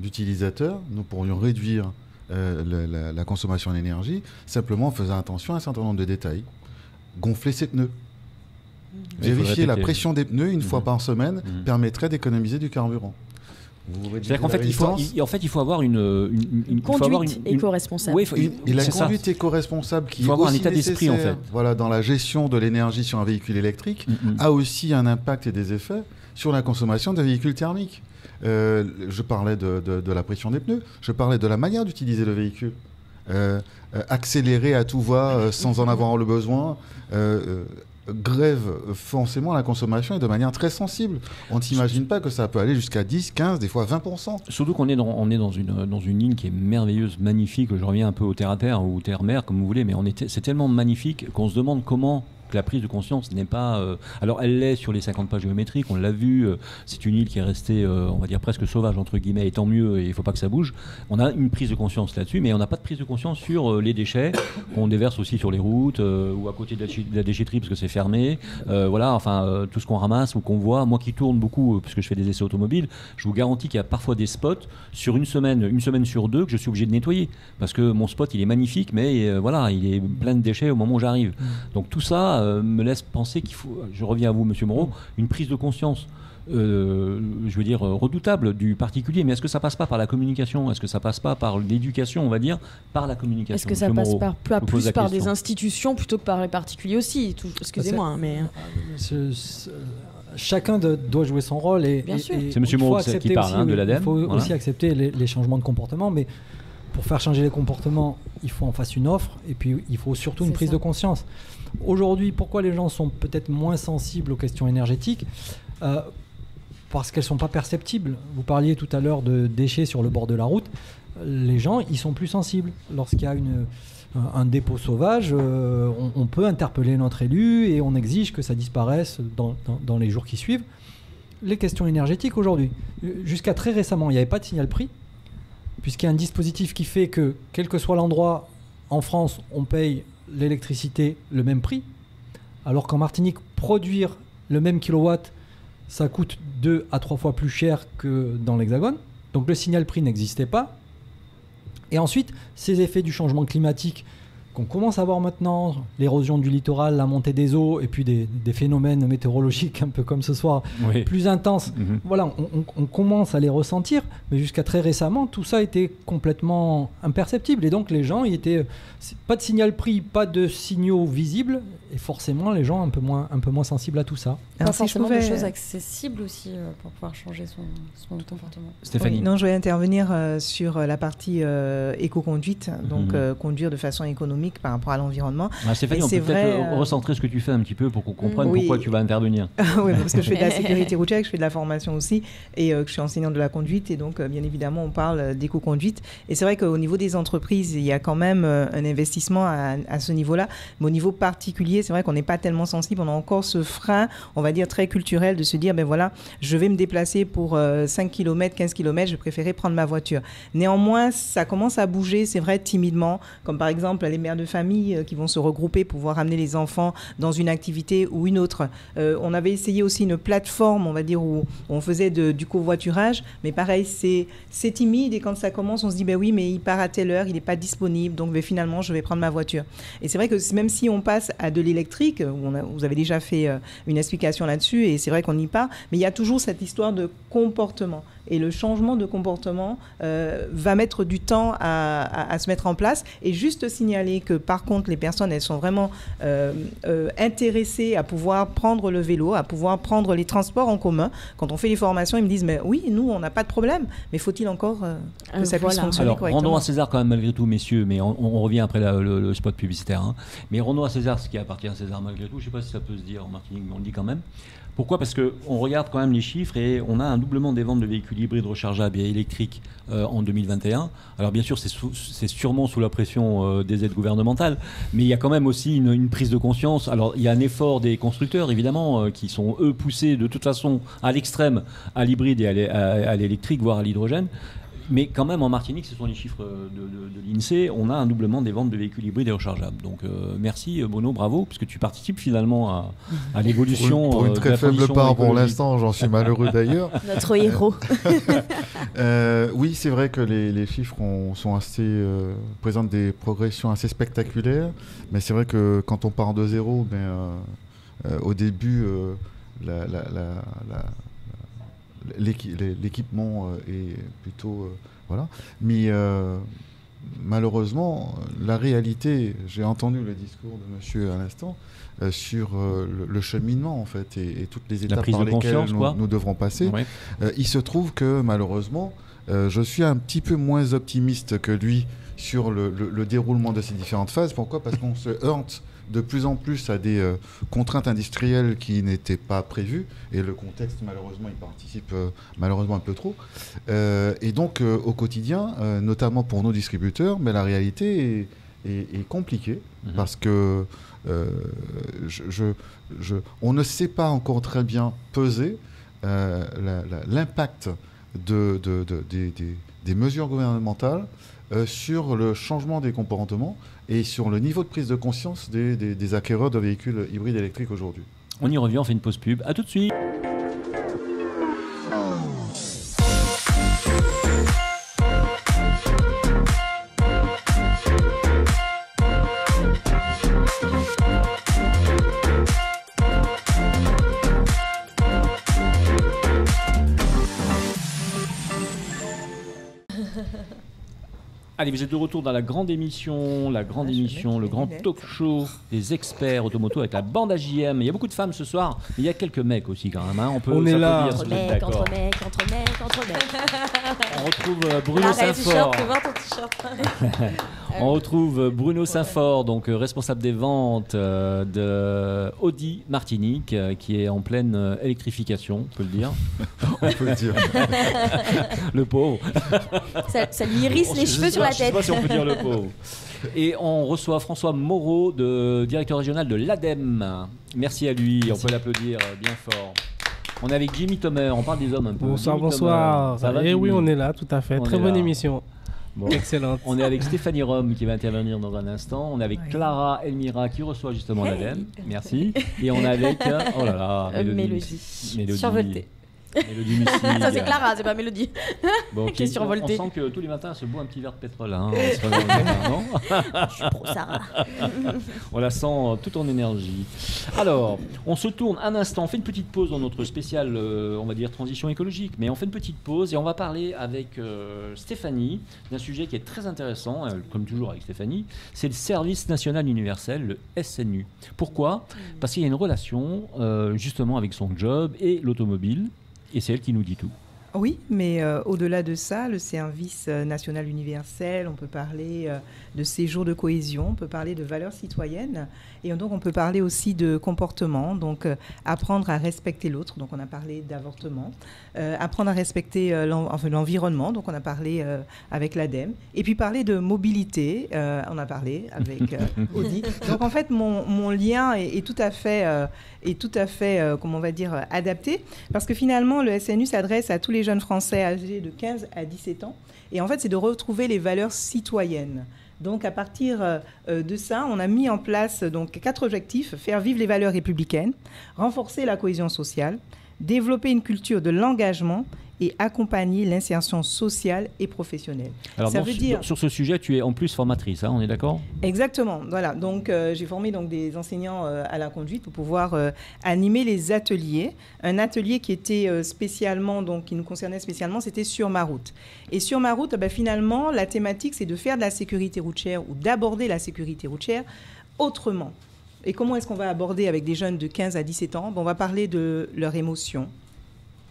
d'utilisateurs, nous pourrions réduire la consommation d'énergie simplement en faisant attention à un certain nombre de détails. Gonfler ses pneus. Vérifier la pression des pneus une fois par semaine permettrait d'économiser du carburant. C'est-à-dire qu'en fait, il faut avoir une conduite éco-responsable. Oui, et la conduite éco-responsable qui est avoir un aussi état d'esprit nécessaire, en fait. Voilà, dans la gestion de l'énergie sur un véhicule électrique, a aussi un impact et des effets sur la consommation d'un véhicule thermique. Je parlais de la pression des pneus, je parlais de la manière d'utiliser le véhicule. Accélérer à tout va sans en avoir le besoin grève forcément la consommation et de manière très sensible. On ne s'imagine pas que ça peut aller jusqu'à 10, 15, des fois 20%. Surtout qu'on est dans une ligne qui est merveilleuse, magnifique. Je reviens un peu au terre-à-terre ou au terre-mer, comme vous voulez, mais c'est tellement magnifique qu'on se demande comment la prise de conscience n'est pas... alors elle l'est sur les 50 pas géométriques, on l'a vu, c'est une île qui est restée, on va dire presque sauvage entre guillemets, et tant mieux, il ne faut pas que ça bouge. On a une prise de conscience là-dessus, mais on n'a pas de prise de conscience sur les déchets qu'on déverse aussi sur les routes ou à côté de la déchetterie parce que c'est fermé. Voilà, enfin tout ce qu'on ramasse ou qu'on voit. Moi qui tourne beaucoup, puisque je fais des essais automobiles, je vous garantis qu'il y a parfois des spots sur une semaine sur deux que je suis obligé de nettoyer parce que mon spot il est magnifique, mais voilà, il est plein de déchets au moment où j'arrive. Donc tout ça me laisse penser qu'il faut, je reviens à vous Monsieur Moreau, une prise de conscience je veux dire redoutable du particulier, mais est-ce que ça passe pas par la communication, est-ce que ça passe pas par l'éducation, on va dire, par la communication? Est-ce que ça passe plus par des institutions plutôt que par les particuliers aussi? Excusez-moi, mais chacun doit jouer son rôle et c'est Monsieur Moreau qui parle de l'ADEME. Il faut aussi accepter les changements de comportement, mais pour faire changer les comportements, il faut en face une offre et puis il faut surtout une prise de conscience. Aujourd'hui, pourquoi les gens sont peut-être moins sensibles aux questions énergétiques? Parce qu'elles ne sont pas perceptibles. Vous parliez tout à l'heure de déchets sur le bord de la route. Les gens, ils sont plus sensibles. Lorsqu'il y a un dépôt sauvage, on peut interpeller notre élu et on exige que ça disparaisse dans les jours qui suivent. Les questions énergétiques aujourd'hui, jusqu'à très récemment, il n'y avait pas de signal prix, puisqu'il y a un dispositif qui fait que, quel que soit l'endroit, en France, on paye l'électricité le même prix, alors qu'en Martinique, produire le même kilowatt, ça coûte 2 à 3 fois plus cher que dans l'Hexagone. Donc le signal prix n'existait pas. Et ensuite, ces effets du changement climatique qu'on commence à voir maintenant, l'érosion du littoral, la montée des eaux, et puis des phénomènes météorologiques un peu comme ce soir, plus intenses. Voilà, on commence à les ressentir, mais jusqu'à très récemment, tout ça était complètement imperceptible. Et donc les gens, pas de signal prix, pas de signaux visibles, et forcément les gens un peu moins sensibles à tout ça. Pas forcément de choses accessibles aussi pour pouvoir changer son comportement. Stéphanie. Oui, non, je vais intervenir sur la partie éco-conduite, donc conduire de façon économique économique par rapport à l'environnement. Stéphanie, on peut peut-être recentrer ce que tu fais un petit peu pour qu'on comprenne pourquoi tu vas intervenir. Oui, parce que je fais de la sécurité routière, je fais de la formation aussi, et que je suis enseignante de la conduite, et donc bien évidemment on parle d'éco-conduite. Et c'est vrai qu'au niveau des entreprises, il y a quand même un investissement à ce niveau-là, mais au niveau particulier, c'est vrai qu'on n'est pas tellement sensible, on a encore ce frein, on va dire très culturel, de se dire, ben voilà, je vais me déplacer pour 5 km, 15 km, je préférais prendre ma voiture. Néanmoins, ça commence à bouger, c'est vrai, timidement, comme par exemple les mères de famille qui vont se regrouper pour pouvoir amener les enfants dans une activité ou une autre. On avait essayé aussi une plateforme, on va dire, où on faisait du covoiturage, mais pareil, c'est timide, et quand ça commence, on se dit, ben oui, mais il part à telle heure, il n'est pas disponible, donc ben, finalement, je vais prendre ma voiture. Et c'est vrai que même si on passe à de l'électrique, vous avez déjà fait une explication là-dessus, et c'est vrai qu'on y part, mais il y a toujours cette histoire de comportement. Et le changement de comportement va mettre du temps à se mettre en place. Et juste signaler que, par contre, les personnes, elles sont vraiment intéressées à pouvoir prendre le vélo, à pouvoir prendre les transports en commun. Quand on fait les formations, ils me disent, mais oui, nous, on n'a pas de problème. Mais faut-il encore que ça puisse fonctionner correctement? Rendons à César quand même, malgré tout, messieurs, mais on revient après le spot publicitaire. Hein. Mais rendons à César ce qui appartient à César malgré tout. Je ne sais pas si ça peut se dire en Martinique, mais on le dit quand même. Pourquoi ? Parce qu'on regarde quand même les chiffres et on a un doublement des ventes de véhicules hybrides rechargeables et électriques en 2021. Alors bien sûr, c'est sûrement sous la pression des aides gouvernementales, mais il y a quand même aussi une prise de conscience. Alors il y a un effort des constructeurs, évidemment, qui sont eux poussés de toute façon à l'extrême, à l'hybride et à l'électrique, voire à l'hydrogène. Mais quand même, en Martinique, ce sont les chiffres de l'INSEE, on a un doublement des ventes de véhicules hybrides et rechargeables. Donc merci Bruno, bravo, puisque tu participes finalement à l'évolution. Pour une très faible part pour l'instant, j'en suis malheureux d'ailleurs. Notre héros. Oui, c'est vrai que les chiffres sont assez, présentent des progressions assez spectaculaires, mais c'est vrai que quand on part de zéro, au début, l'équipement est plutôt voilà, mais malheureusement la réalité, j'ai entendu le discours de monsieur à l'instant sur le cheminement en fait et toutes les étapes par lesquelles nous devrons passer. Ouais. Il se trouve que malheureusement je suis un petit peu moins optimiste que lui sur le déroulement de ces différentes phases. Pourquoi ? Parce qu'on se heurte de plus en plus à des contraintes industrielles qui n'étaient pas prévues, et le contexte malheureusement il participe malheureusement un peu trop, et donc au quotidien, notamment pour nos distributeurs, mais la réalité est compliquée, parce que on ne sait pas encore très bien peser l'impact des mesures gouvernementales sur le changement des comportements et sur le niveau de prise de conscience des acquéreurs de véhicules hybrides électriques aujourd'hui. On y revient, on fait une pause pub. À tout de suite. Allez, vous êtes de retour dans la grande émission, le grand talk show des experts automoto avec la bande AJM. Il y a beaucoup de femmes ce soir, mais il y a quelques mecs aussi quand même. Hein. On est là. Entre mecs. On retrouve Bruno Saint-Fort. On retrouve Bruno Saint-Fort, donc responsable des ventes de Audi Martinique, qui est en pleine électrification, on peut le dire. On peut le dire. Le pauvre. Ça lui hérisse les cheveux sur la tête. Je ne sais pas si on peut dire le pauvre. Et on reçoit François Moreau, directeur régional de l'ADEME. Merci à lui, on peut l'applaudir bien fort. On est avec Jimmy Thomer, on parle des hommes un peu. Bonsoir. Ça va, oui, on est là, tout à fait. Très bonne émission. Bon. Excellente. On est avec Stéphanie Rome qui va intervenir dans un instant. On est avec Clara Elmira qui reçoit justement l'ADEME. Merci. Et on est avec oh là là, Mélodie. Survoltée. Mélodie ça c'est Clara, c'est pas Mélodie. Bon, okay. Qui est survoltée. On sent que tous les matins elle se boit un petit verre de pétrole. Hein, Je suis pro Sarah. On la sent toute en énergie. Alors, on se tourne un instant, on fait une petite pause dans notre spécial, on va dire transition écologique, mais on fait une petite pause et on va parler avec Stéphanie d'un sujet qui est très intéressant, comme toujours avec Stéphanie, c'est le service national universel, le SNU. Pourquoi ? Parce qu'il y a une relation justement avec son job et l'automobile. Et c'est elle qui nous dit tout. Oui, mais au-delà de ça, le service national universel, on peut parler de séjour de cohésion, on peut parler de valeurs citoyennes, et donc on peut parler aussi de comportement, donc apprendre à respecter l'autre, donc on a parlé d'avortement, apprendre à respecter l'environnement, donc on a parlé avec l'ADEME, et puis parler de mobilité, on a parlé avec Audi. Donc en fait, mon lien est tout à fait, comment on va dire, adapté, parce que finalement, le SNU s'adresse à tous les jeunes Français âgés de 15 à 17 ans. Et en fait, c'est de retrouver les valeurs citoyennes. Donc, à partir de ça, on a mis en place donc 4 objectifs. Faire vivre les valeurs républicaines, renforcer la cohésion sociale, développer une culture de l'engagement et accompagner l'insertion sociale et professionnelle. Alors, ça veut dire... sur ce sujet, tu es en plus formatrice, hein, on est d'accord ? Exactement. Voilà. Donc, j'ai formé donc, des enseignants à la conduite pour pouvoir animer les ateliers. Un atelier qui était spécialement, donc, qui nous concernait spécialement, c'était Sur ma route. Et Sur ma route, finalement, la thématique, c'est de faire de la sécurité routière ou d'aborder la sécurité routière autrement. Et comment est-ce qu'on va aborder avec des jeunes de 15 à 17 ans ? On va parler de leurs émotions,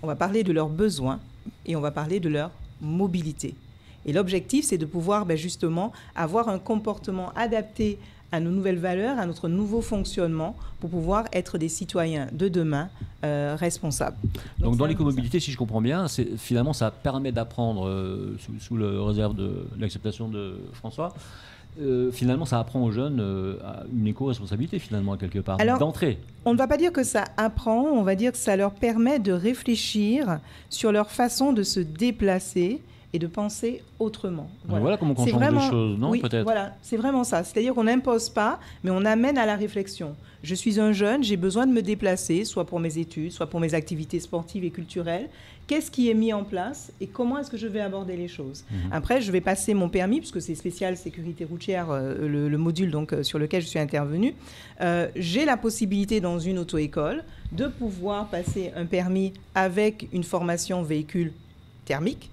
on va parler de leurs besoins et on va parler de leur mobilité. Et l'objectif, c'est de pouvoir justement avoir un comportement adapté à nos nouvelles valeurs, à notre nouveau fonctionnement, pour pouvoir être des citoyens de demain responsables. Donc dans l'écomobilité, si je comprends bien, finalement, ça permet d'apprendre, sous le réserve de l'acceptation de François, finalement, ça apprend aux jeunes une éco-responsabilité, finalement, à quelque part, d'entrée. On ne va pas dire que ça apprend, on va dire que ça leur permet de réfléchir sur leur façon de se déplacer et de penser autrement. Voilà comment on change les choses, non ? Oui, peut-être. Voilà, c'est vraiment ça. C'est-à-dire qu'on n'impose pas, mais on amène à la réflexion. Je suis un jeune, j'ai besoin de me déplacer, soit pour mes études, soit pour mes activités sportives et culturelles. Qu'est-ce qui est mis en place et comment est-ce que je vais aborder les choses ? Après, je vais passer mon permis, puisque c'est spécial sécurité routière, le module donc, sur lequel je suis intervenue. J'ai la possibilité dans une auto-école de pouvoir passer un permis avec une formation véhicule thermique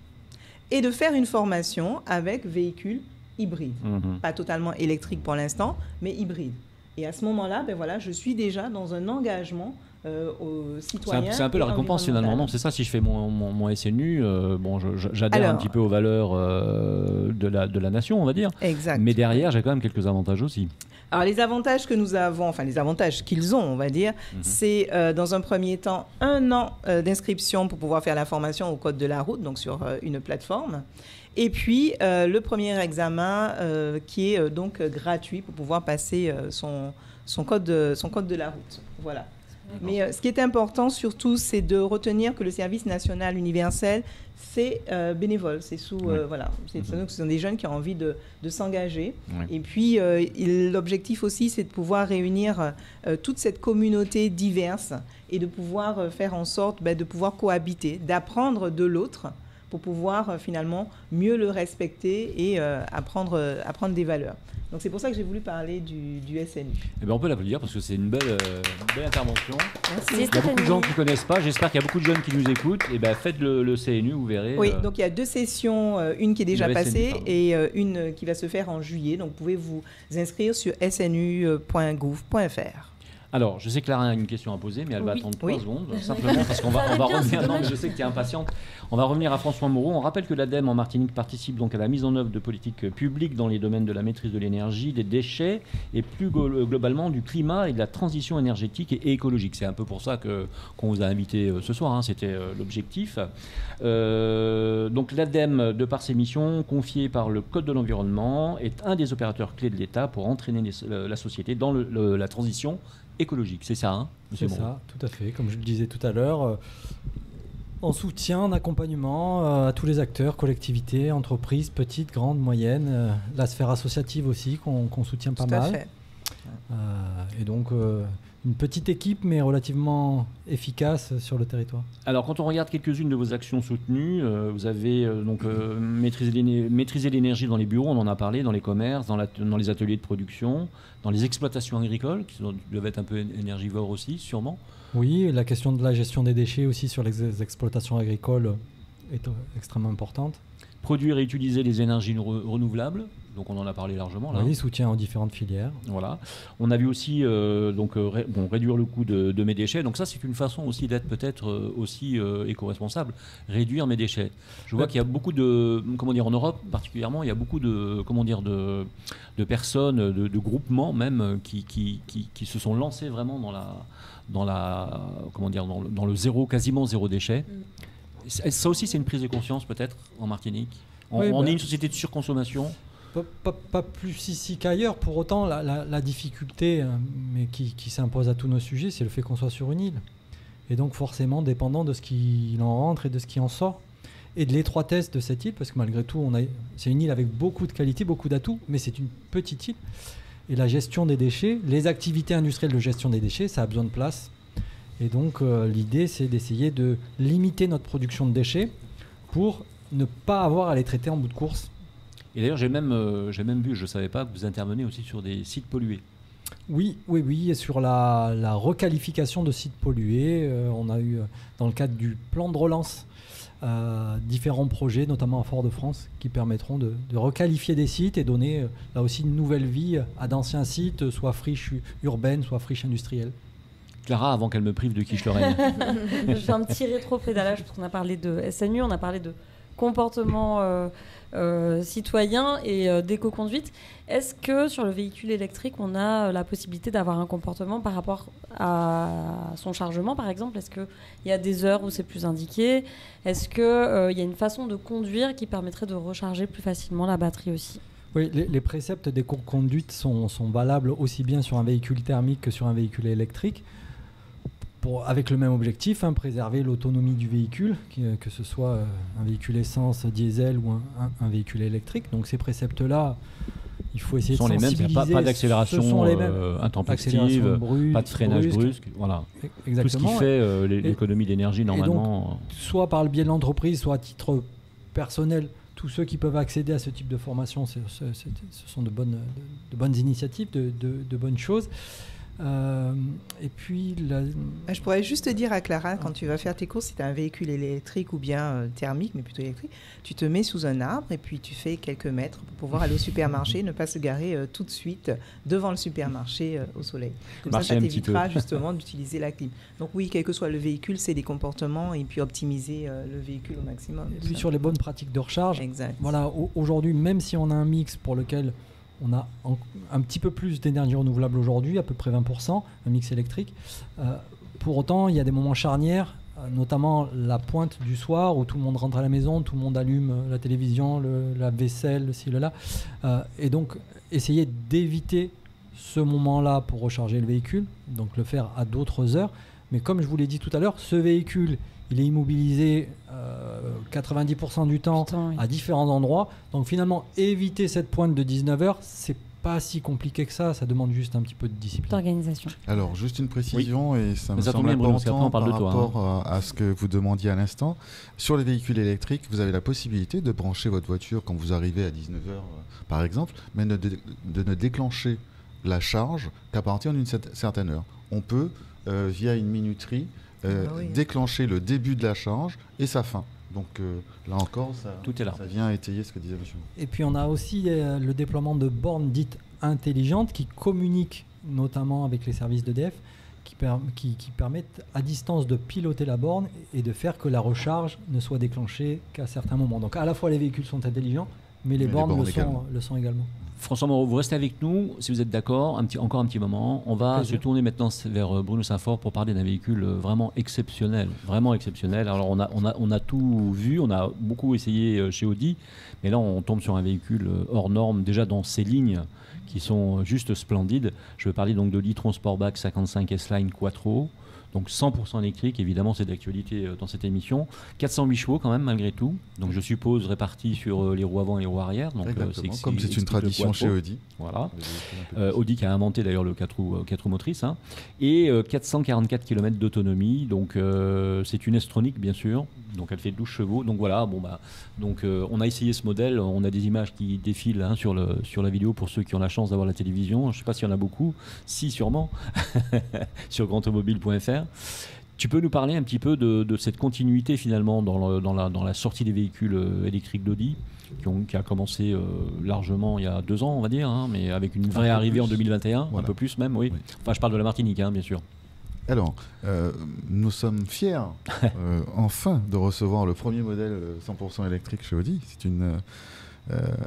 et de faire une formation avec véhicule hybride. Pas totalement électrique pour l'instant, mais hybride. Et à ce moment-là, je suis déjà dans un engagement aux citoyens. C'est un peu la récompense finalement, non ? C'est ça, si je fais mon SNU, j'adhère un petit peu aux valeurs de la nation, on va dire. Exact. Mais derrière, j'ai quand même quelques avantages aussi. Alors les avantages que nous avons, enfin les avantages qu'ils ont, on va dire, c'est dans un premier temps 1 an d'inscription pour pouvoir faire la formation au code de la route, donc sur une plateforme. Et puis le premier examen qui est donc gratuit pour pouvoir passer son code de la route. Voilà. Mais ce qui est important surtout, c'est de retenir que le service national universel, c'est bénévole. C'est ce sont des jeunes qui ont envie de s'engager. Et puis, l'objectif aussi, c'est de pouvoir réunir toute cette communauté diverse et de pouvoir faire en sorte de pouvoir cohabiter, d'apprendre de l'autre pour pouvoir finalement mieux le respecter et apprendre des valeurs. Donc c'est pour ça que j'ai voulu parler du SNU. Eh bien, on peut l'applaudir parce que c'est une belle intervention. Merci. Il y a beaucoup de gens qui ne connaissent pas. J'espère qu'il y a beaucoup de jeunes qui nous écoutent. Et faites le CNU, vous verrez. Oui, donc il y a 2 sessions, une qui est déjà passée et une qui va se faire en juillet. Donc vous pouvez vous inscrire sur snu.gouv.fr. Alors, je sais que Clara a une question à poser, mais elle va attendre 3 secondes, simplement parce qu'on va revenir. Non, mais je sais que tu es impatiente. On va revenir à François Moreau. On rappelle que l'ADEME en Martinique participe donc à la mise en œuvre de politiques publiques dans les domaines de la maîtrise de l'énergie, des déchets et plus globalement du climat et de la transition énergétique et écologique. C'est un peu pour ça qu'on vous a invité ce soir. Hein, c'était l'objectif. Donc l'ADEME, de par ses missions confiées par le Code de l'environnement, est un des opérateurs clés de l'État pour entraîner la société dans la transition écologique, c'est ça, hein, c'est ça, tout à fait. Comme je le disais tout à l'heure, en soutien, en accompagnement à tous les acteurs, collectivités, entreprises, petites, grandes, moyennes, la sphère associative aussi, qu'on soutient pas mal. Tout à fait. Et donc, une petite équipe, mais relativement efficace sur le territoire. Alors, quand on regarde quelques-unes de vos actions soutenues, vous avez maîtrisé l'énergie dans les bureaux, on en a parlé, dans les commerces, dans les ateliers de production, dans les exploitations agricoles, qui doivent être un peu énergivores aussi, sûrement. Oui, la question de la gestion des déchets aussi sur les exploitations agricoles est extrêmement importante. produire et utiliser les énergies renouvelables. Donc on en a parlé largement là. Oui, soutien aux différentes filières. Voilà. On a vu aussi réduire le coût de mes déchets. Donc ça, c'est une façon aussi d'être peut-être aussi éco-responsable. Réduire mes déchets. Je vois qu'il y a beaucoup de, en Europe particulièrement, il y a beaucoup de, de personnes, de groupements même qui se sont lancés vraiment dans le zéro, quasiment zéro déchet. Ça aussi, c'est une prise de conscience peut-être en Martinique. On est une société de surconsommation. Pas plus ici qu'ailleurs. Pour autant, la difficulté, mais qui s'impose à tous nos sujets, c'est le fait qu'on soit sur une île. Et donc forcément dépendant de ce qui en rentre et de ce qui en sort. Et de l'étroitesse de cette île, parce que malgré tout, c'est une île avec beaucoup de qualités, beaucoup d'atouts, mais c'est une petite île. Et la gestion des déchets, les activités industrielles de gestion des déchets, ça a besoin de place. Et donc l'idée, c'est d'essayer de limiter notre production de déchets pour ne pas avoir à les traiter en bout de course. Et d'ailleurs, j'ai même vu, je ne savais pas, que vous intervenez aussi sur des sites pollués. Oui, et sur la requalification de sites pollués. On a eu, dans le cadre du plan de relance, différents projets, notamment à Fort-de-France, qui permettront de requalifier des sites et donner là aussi une nouvelle vie à d'anciens sites, soit friches urbaines, soit friches industrielles. Clara, avant qu'elle me prive de quiche Lorraine. Je fais un petit rétro-pédalage, parce qu'on a parlé de SNU, on a parlé de comportement citoyen et d'éco-conduite. Est-ce que sur le véhicule électrique, on a la possibilité d'avoir un comportement par rapport à son chargement, par exemple? Est-ce qu'il y a des heures où c'est plus indiqué? Est-ce qu'il y a une façon de conduire qui permettrait de recharger plus facilement la batterie aussi? Oui, les préceptes d'éco-conduite sont valables aussi bien sur un véhicule thermique que sur un véhicule électrique. Avec le même objectif, préserver l'autonomie du véhicule, que ce soit un véhicule essence, diesel ou un véhicule électrique. Donc ces préceptes-là, il faut essayer de sensibiliser. Il n'y a pas d'accélération intempestive, pas de freinage brusque. Voilà. Exactement. Tout ce qui fait l'économie d'énergie normalement. Donc, soit par le biais de l'entreprise, soit à titre personnel, tous ceux qui peuvent accéder à ce type de formation, ce sont de bonnes initiatives, de bonnes choses. Et puis je pourrais juste dire à Clara, quand tu vas faire tes courses, si tu as un véhicule électrique ou bien thermique, mais plutôt électrique, tu te mets sous un arbre et puis tu fais quelques mètres pour pouvoir aller au supermarché, ne pas se garer tout de suite devant le supermarché au soleil. Comme ça t'évitera justement d'utiliser la clim. Donc oui, quel que soit le véhicule, c'est des comportements et puis optimiser le véhicule au maximum. Et puis sur les bonnes pratiques de recharge, exact. Voilà, aujourd'hui, même si on a un mix pour lequel on a un petit peu plus d'énergie renouvelable aujourd'hui, à peu près 20%, un mix électrique. Pour autant, il y a des moments charnières, notamment la pointe du soir où tout le monde rentre à la maison, tout le monde allume la télévision, la vaisselle, ci, là. Et donc, essayer d'éviter ce moment-là pour recharger le véhicule, donc le faire à d'autres heures. Mais comme je vous l'ai dit tout à l'heure, ce véhicule, il est immobilisé 90% du temps à différents endroits. Donc finalement, éviter cette pointe de 19h, c'est pas si compliqué que ça. Ça demande juste un petit peu de discipline. D'organisation. Alors, juste une précision, et ça me ça semble important par de rapport à ce que vous demandiez à l'instant. Sur les véhicules électriques, vous avez la possibilité de brancher votre voiture quand vous arrivez à 19h, par exemple, mais de ne déclencher la charge qu'à partir d'une certaine heure. On peut, via une minuterie, déclencher le début de la charge et sa fin. Donc là encore, tout est là. Ça vient étayer ce que disait monsieur. Et puis on a aussi le déploiement de bornes dites intelligentes qui communiquent notamment avec les services d'EDF, qui permettent à distance de piloter la borne et de faire que la recharge ne soit déclenchée qu'à certains moments. Donc à la fois les véhicules sont intelligents, mais les bornes le sont également. François Moreau, vous restez avec nous, si vous êtes d'accord, encore un petit moment. On va se tourner maintenant vers Bruno Saint-Fort pour parler d'un véhicule vraiment exceptionnel. Alors on a tout vu, on a beaucoup essayé chez Audi, mais là on tombe sur un véhicule hors norme, déjà dans ses lignes qui sont juste splendides. Je veux parler donc de l'e-tron Sportback 55 S-Line Quattro. Donc 100% électrique, évidemment, c'est d'actualité dans cette émission. 408 chevaux quand même, malgré tout. Donc je suppose répartis sur les roues avant et les roues arrière. Donc, comme c'est une tradition chez Audi. Voilà. Audi qui a inventé d'ailleurs le 4 roues motrices. Et 444 km d'autonomie. Donc c'est une S-tronic, bien sûr. Donc elle fait 12 chevaux. Donc voilà, on a essayé ce modèle. On a des images qui défilent sur la vidéo pour ceux qui ont la chance d'avoir la télévision. Je ne sais pas s'il y en a beaucoup. Si, sûrement. Sur grandautomobile.fr. Tu peux nous parler un petit peu de cette continuité finalement dans la sortie des véhicules électriques d'Audi qui a commencé largement il y a 2 ans, on va dire, hein, mais avec une vraie arrivée en 2021, un peu plus même, oui. Enfin, je parle de la Martinique, hein, bien sûr. Alors, nous sommes fiers enfin de recevoir le premier modèle 100% électrique chez Audi. C'est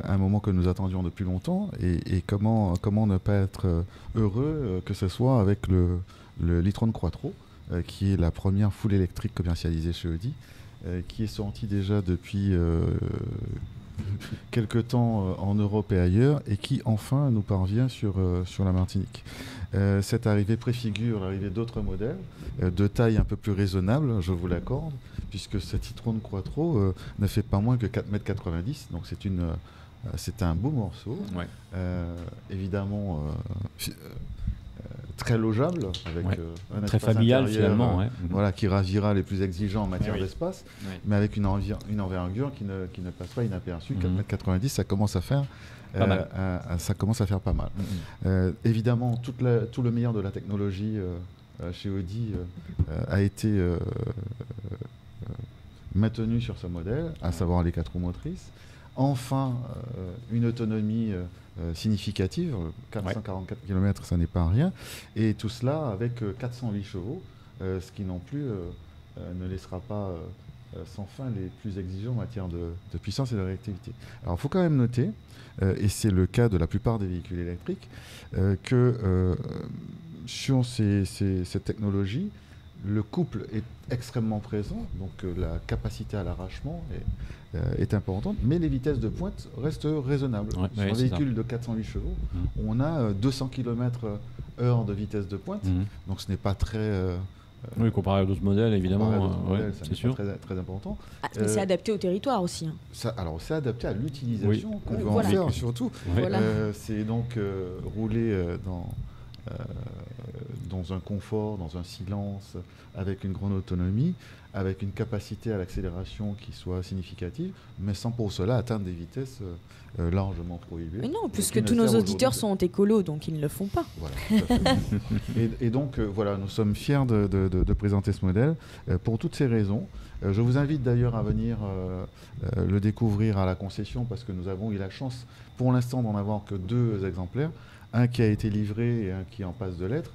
un moment que nous attendions depuis longtemps. Et comment ne pas être heureux que ce soit avec le e-tron Quattro, qui est la première full électrique commercialisée chez Audi, qui est sortie déjà depuis quelques temps en Europe et ailleurs, et qui enfin nous parvient sur la Martinique. Cette arrivée préfigure l'arrivée d'autres modèles de taille un peu plus raisonnable, je vous l'accorde, puisque cet e-tron Quattro ne fait pas moins que 4,90 m, donc c'est un beau morceau, évidemment très logeable, avec un très familial finalement, voilà, qui ravira les plus exigeants en matière d'espace, mais avec une envergure qui ne passe pas inaperçue. 4,90 m, ça commence à faire pas mal. Évidemment, tout le meilleur de la technologie chez Audi a été maintenu sur ce modèle, à savoir les 4 roues motrices. Enfin, une autonomie significative, 444 km, ça n'est pas rien, et tout cela avec 408 chevaux, ce qui non plus ne laissera pas sans fin les plus exigeants en matière de puissance et de réactivité. Alors il faut quand même noter, et c'est le cas de la plupart des véhicules électriques, que sur cette technologie, le couple est extrêmement présent, donc la capacité à l'arrachement est importante, mais les vitesses de pointe restent raisonnables. Sur un véhicule de 408 chevaux, on a 200 km/h de vitesse de pointe, donc ce n'est pas très... oui, comparé à d'autres modèles, évidemment, c'est sûr. Très, très important. Mais c'est adapté au territoire aussi. Hein. Alors, c'est adapté à l'utilisation qu'on veut en faire, surtout. C'est donc rouler dans un confort, dans un silence, avec une grande autonomie, avec une capacité à l'accélération qui soit significative, mais sans pour cela atteindre des vitesses largement prohibées. Mais non, puisque tous nos auditeurs sont écolos, donc ils ne le font pas. Voilà, tout à fait. Et donc, voilà, nous sommes fiers de présenter ce modèle pour toutes ces raisons. Je vous invite d'ailleurs à venir le découvrir à la concession, parce que nous avons eu la chance, pour l'instant, d'en avoir que 2 exemplaires. Un qui a été livré et un qui est en passe de l'être.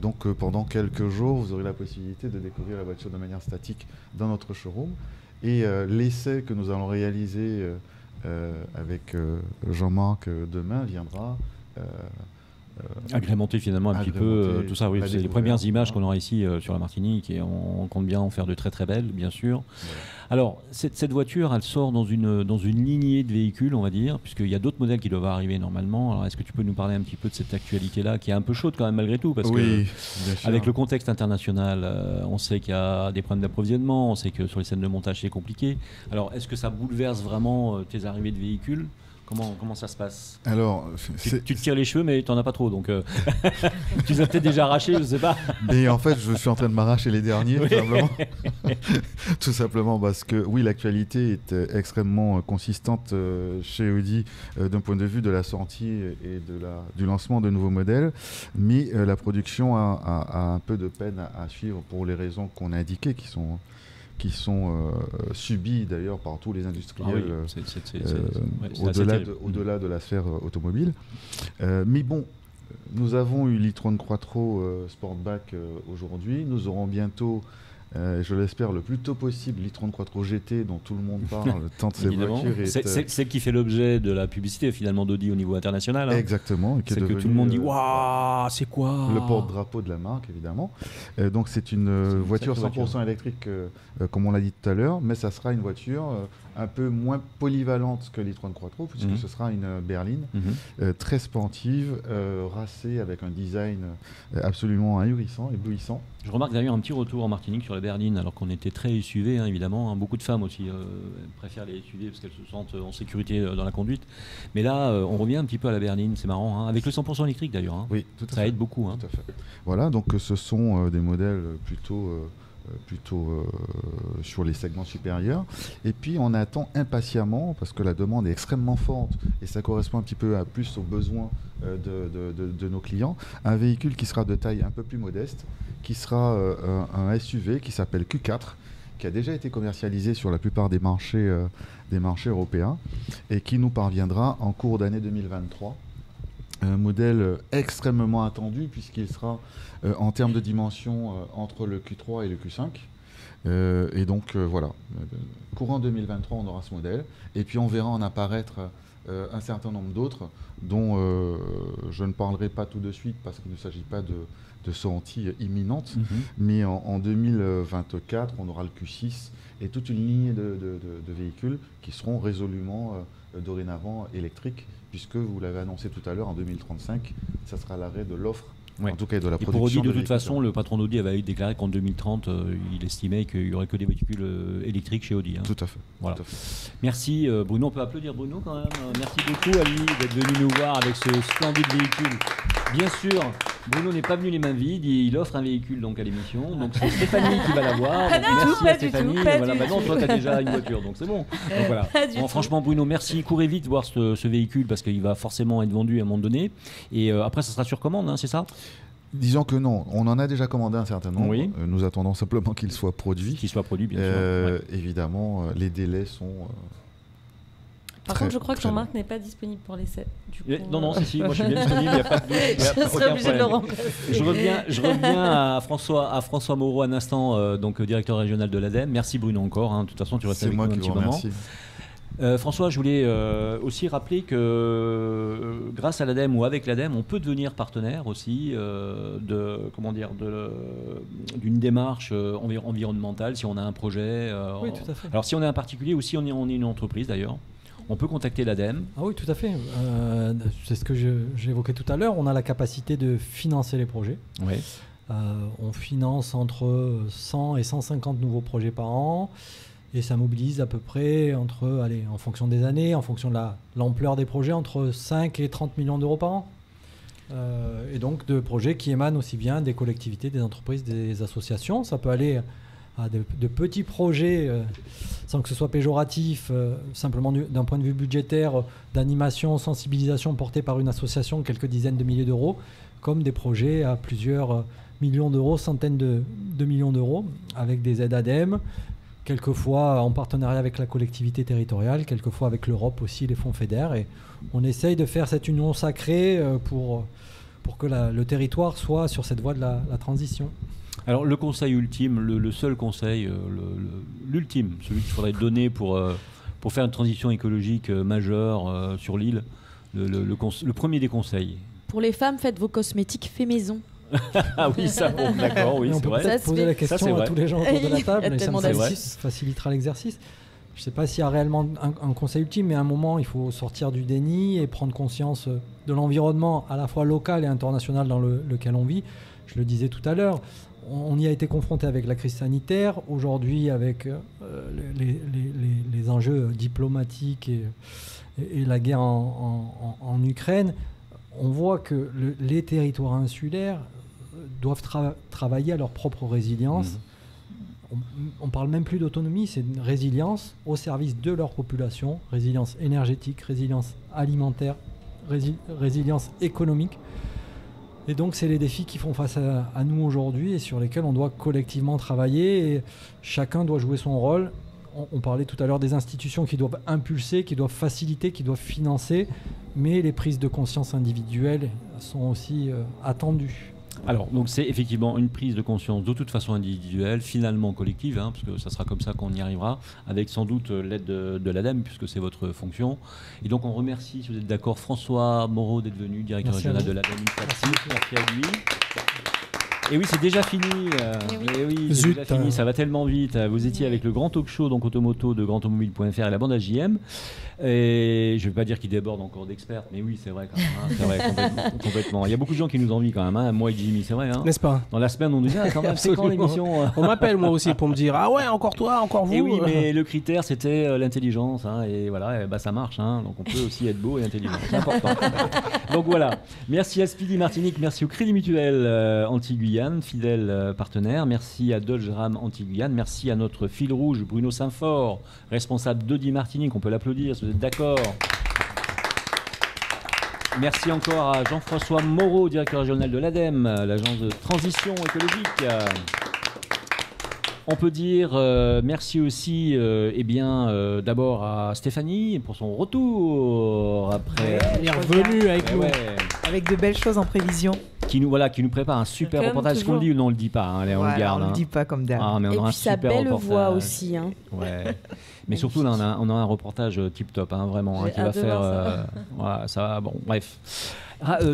Donc pendant quelques jours, vous aurez la possibilité de découvrir la voiture de manière statique dans notre showroom. Et l'essai que nous allons réaliser avec Jean-Marc demain viendra agrémenter finalement un petit peu tout ça. Oui, c'est les premières images qu'on aura ici sur la Martinique, et on compte bien en faire de très très belles, bien sûr. Voilà. Alors, cette voiture, elle sort dans une lignée de véhicules, on va dire, puisqu'il y a d'autres modèles qui doivent arriver normalement. Alors, est-ce que tu peux nous parler un petit peu de cette actualité-là, qui est un peu chaude quand même malgré tout, parce que avec le contexte international, on sait qu'il y a des problèmes d'approvisionnement, on sait que sur les scènes de montage c'est compliqué. Alors, est-ce que ça bouleverse vraiment tes arrivées de véhicules ? Comment ça se passe ? Alors, tu te tires les cheveux, mais tu n'en as pas trop, donc tu les as peut-être déjà arrachés, je ne sais pas. Mais en fait, je suis en train de m'arracher les derniers, tout simplement. Tout simplement parce que, oui, l'actualité est extrêmement consistante chez Audi d'un point de vue de la sortie et du lancement de nouveaux modèles, mais la production a un peu de peine à suivre pour les raisons qu'on a indiquées, qui sont subis d'ailleurs par tous les industriels au-delà de la sphère automobile. Mais bon, nous avons eu l'e-tron Quattro Sportback aujourd'hui. Nous aurons bientôt, je l'espère le plus tôt possible, l'e-tron Quattro GT dont tout le monde parle, tant de ces voitures. C'est celle qui fait l'objet de la publicité finalement d'Audi au niveau international. Hein. Exactement. C'est que tout le monde dit waouh, c'est quoi ? Le porte-drapeau de la marque, évidemment. Donc c'est une voiture 100% électrique, comme on l'a dit tout à l'heure, mais ça sera une voiture un peu moins polyvalente que l'e-tron Quattro, puisque ce sera une berline très sportive, racée, avec un design absolument ahurissant, éblouissant. Je remarque d'ailleurs un petit retour en Martinique sur les berlines, alors qu'on était très SUV, hein, évidemment. Hein. Beaucoup de femmes aussi préfèrent les SUV parce qu'elles se sentent en sécurité dans la conduite. Mais là, on revient un petit peu à la berline, c'est marrant, hein, avec le 100% électrique d'ailleurs. Hein. Oui, tout à fait. Ça aide beaucoup. Hein. Tout à fait. Voilà, donc ce sont des modèles plutôt plutôt sur les segments supérieurs. Et puis on attend impatiemment, parce que la demande est extrêmement forte et ça correspond un petit peu plus aux besoins de nos clients, un véhicule qui sera de taille un peu plus modeste, qui sera un SUV qui s'appelle Q4, qui a déjà été commercialisé sur la plupart des marchés européens et qui nous parviendra en cours d'année 2023. Un modèle extrêmement attendu puisqu'il sera en termes de dimension entre le Q3 et le Q5. Et donc voilà, courant 2023 on aura ce modèle et puis on verra en apparaître un certain nombre d'autres dont je ne parlerai pas tout de suite parce qu'il ne s'agit pas de sortie imminente, mais en 2024 on aura le Q6 et toute une lignée de véhicules qui seront résolument dorénavant électriques, puisque vous l'avez annoncé tout à l'heure, en 2035, ça sera l'arrêt de l'offre, en tout cas de la production. Et pour Audi, de toute façon, le patron d'Audi avait déclaré qu'en 2030, il estimait qu'il n'y aurait que des véhicules électriques chez Audi. Tout à fait. Voilà. Tout à fait. Merci Bruno, on peut applaudir Bruno quand même. Merci beaucoup Ali d'être venu nous voir avec ce splendide véhicule. Bien sûr, Bruno n'est pas venu les mains vides, il offre un véhicule donc à l'émission, donc c'est Stéphanie qui va l'avoir. Merci à Stéphanie. Voilà, maintenant toi tu as déjà une voiture, donc c'est bon. Donc voilà. Bon, franchement Bruno, merci, courez vite voir ce véhicule parce qu'il va forcément être vendu à un moment donné. Et après ça sera sur commande, hein, c'est ça ? Disons que non, on en a déjà commandé un certain nombre. Oui. Nous attendons simplement qu'il soit produit. Qu'il soit produit, bien sûr. Évidemment, les délais sont. Par contre, je crois que Jean-Marc n'est pas disponible pour l'essai. Non, si, moi je suis bien disponible, il n'y a pas de doute. Je serais obligé de le remplacer. Je reviens à François Moreau un instant, donc directeur régional de l'ADEME. Merci Bruno encore, hein. De toute façon tu restes avec nous un petit moment. François, je voulais aussi rappeler que grâce à l'ADEME ou avec l'ADEME, on peut devenir partenaire aussi d'une démarche environnementale si on a un projet. Oui, tout à fait. Alors si on est un particulier ou si on est une entreprise d'ailleurs, on peut contacter l'ADEME. Ah oui, tout à fait. C'est ce que j'évoquais tout à l'heure. On a la capacité de financer les projets. Oui. On finance entre 100 et 150 nouveaux projets par an. Et ça mobilise à peu près en fonction des années, en fonction de l'ampleur des projets, entre 5 et 30 millions d'euros par an. Et donc de projets qui émanent aussi bien des collectivités, des entreprises, des associations. Ça peut aller à de petits projets, sans que ce soit péjoratif, simplement d'un point de vue budgétaire, d'animation, sensibilisation portée par une association, quelques dizaines de milliers d'euros, comme des projets à plusieurs millions d'euros, centaines de millions d'euros, avec des aides ADEME, quelquefois en partenariat avec la collectivité territoriale, quelquefois avec l'Europe aussi, les fonds FEDER. Et on essaye de faire cette union sacrée pour que le territoire soit sur cette voie de la transition. Alors le conseil ultime, le seul conseil, l'ultime, celui qu'il faudrait donner pour faire une transition écologique majeure sur l'île, le premier des conseils. Pour les femmes, faites vos cosmétiques fait maison. Ah oui, ça, bon, d'accord, oui, c'est vrai. On peut peut-être poser la question à tous les gens autour de la table, et ça me facilitera l'exercice. Je ne sais pas s'il y a réellement un conseil ultime, mais à un moment, il faut sortir du déni et prendre conscience de l'environnement à la fois local et international dans lequel on vit. Je le disais tout à l'heure, on y a été confronté avec la crise sanitaire. Aujourd'hui, avec les enjeux diplomatiques et la guerre en Ukraine, on voit que les territoires insulaires doivent travailler à leur propre résilience. On ne parle même plus d'autonomie, c'est une résilience au service de leur population, résilience énergétique, résilience alimentaire, résilience économique. Et donc, c'est les défis qui font face à nous aujourd'hui et sur lesquels on doit collectivement travailler. Et chacun doit jouer son rôle. On parlait tout à l'heure des institutions qui doivent impulser, qui doivent faciliter, qui doivent financer. Mais les prises de conscience individuelles sont aussi attendues. Alors, donc c'est effectivement une prise de conscience de toute façon individuelle, finalement collective, hein, parce que ça sera comme ça qu'on y arrivera, avec sans doute l'aide de l'ADEME, puisque c'est votre fonction. Et donc on remercie, si vous êtes d'accord, François Moreau d'être venu, directeur régional de l'ADEME. Merci à lui. Et oui, c'est déjà fini. Et oui, c'est déjà fini. Ça va tellement vite. Vous étiez avec le grand talk show, donc Automoto de grandautomobile.fr et la bande AJM. Et je ne vais pas dire qu'il déborde encore d'experts, mais oui, c'est vrai quand même. Hein, c'est vrai, complètement. Il y a beaucoup de gens qui nous envient quand même. Hein, moi et Jimmy, c'est vrai. Hein. N'est-ce pas? Dans la semaine, on nous dit quand même, c'est quand l'émission On m'appelle moi aussi pour me dire ah ouais, encore toi, encore vous. Et oui, mais le critère c'était l'intelligence. Hein, et voilà, et bah, ça marche. Hein, donc on peut aussi être beau et intelligent. C'est important. Donc voilà. Merci à Speedy Martinique, merci au Crédit Mutuel Antilles. Antilles-Guyane, fidèle partenaire. Merci à Dodge Ram Antilles-Guyane. Merci à notre fil rouge, Bruno Saint-Fort, responsable d'Audi Martinique. On peut l'applaudir si vous êtes d'accord. Merci encore à Jean-François Moreau, directeur régional de l'ADEME, l'agence de transition écologique. On peut dire merci aussi d'abord à Stéphanie pour son retour après. Elle est revenue avec nous. Avec de belles choses en prévision. Qui nous prépare un super Comme reportage. Est-ce qu'on le dit ou non, on le dit pas, allez, on le garde. On le dit pas comme d'hab. Mais on Et aura puis un sa super belle reportage. voix aussi. Hein. Ouais. Mais surtout là, on a un reportage tip top, vraiment, qui va faire. Ça. Bon, bref.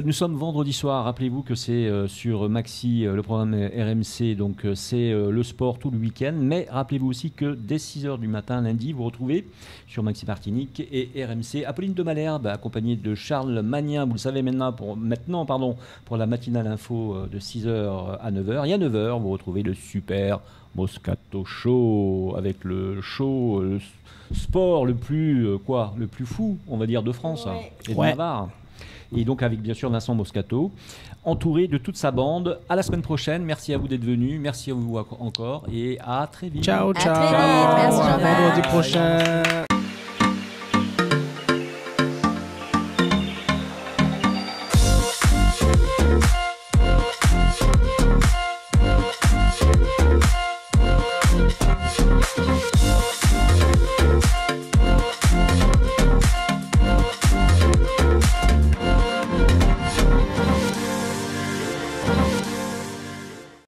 Nous sommes vendredi soir. Rappelez-vous que c'est sur Maxi, le programme RMC, donc c'est le sport tout le week-end. Mais rappelez-vous aussi que dès 6h du matin lundi, vous retrouvez sur Maxi Martinique et RMC Apolline de Malherbe, accompagnée de Charles Magnin. Vous le savez maintenant, pour la matinale info de 6h à 9h. Et à 9h, vous retrouvez le super Moscato Show avec le show, le sport le plus fou, on va dire, de France et de Navarre. Et donc avec bien sûr Vincent Moscato, entouré de toute sa bande. À la semaine prochaine. Merci à vous d'être venus. Merci à vous encore et à très vite. Ciao, ciao. À très vite. Merci, À Jean-Marc. vendredi prochain.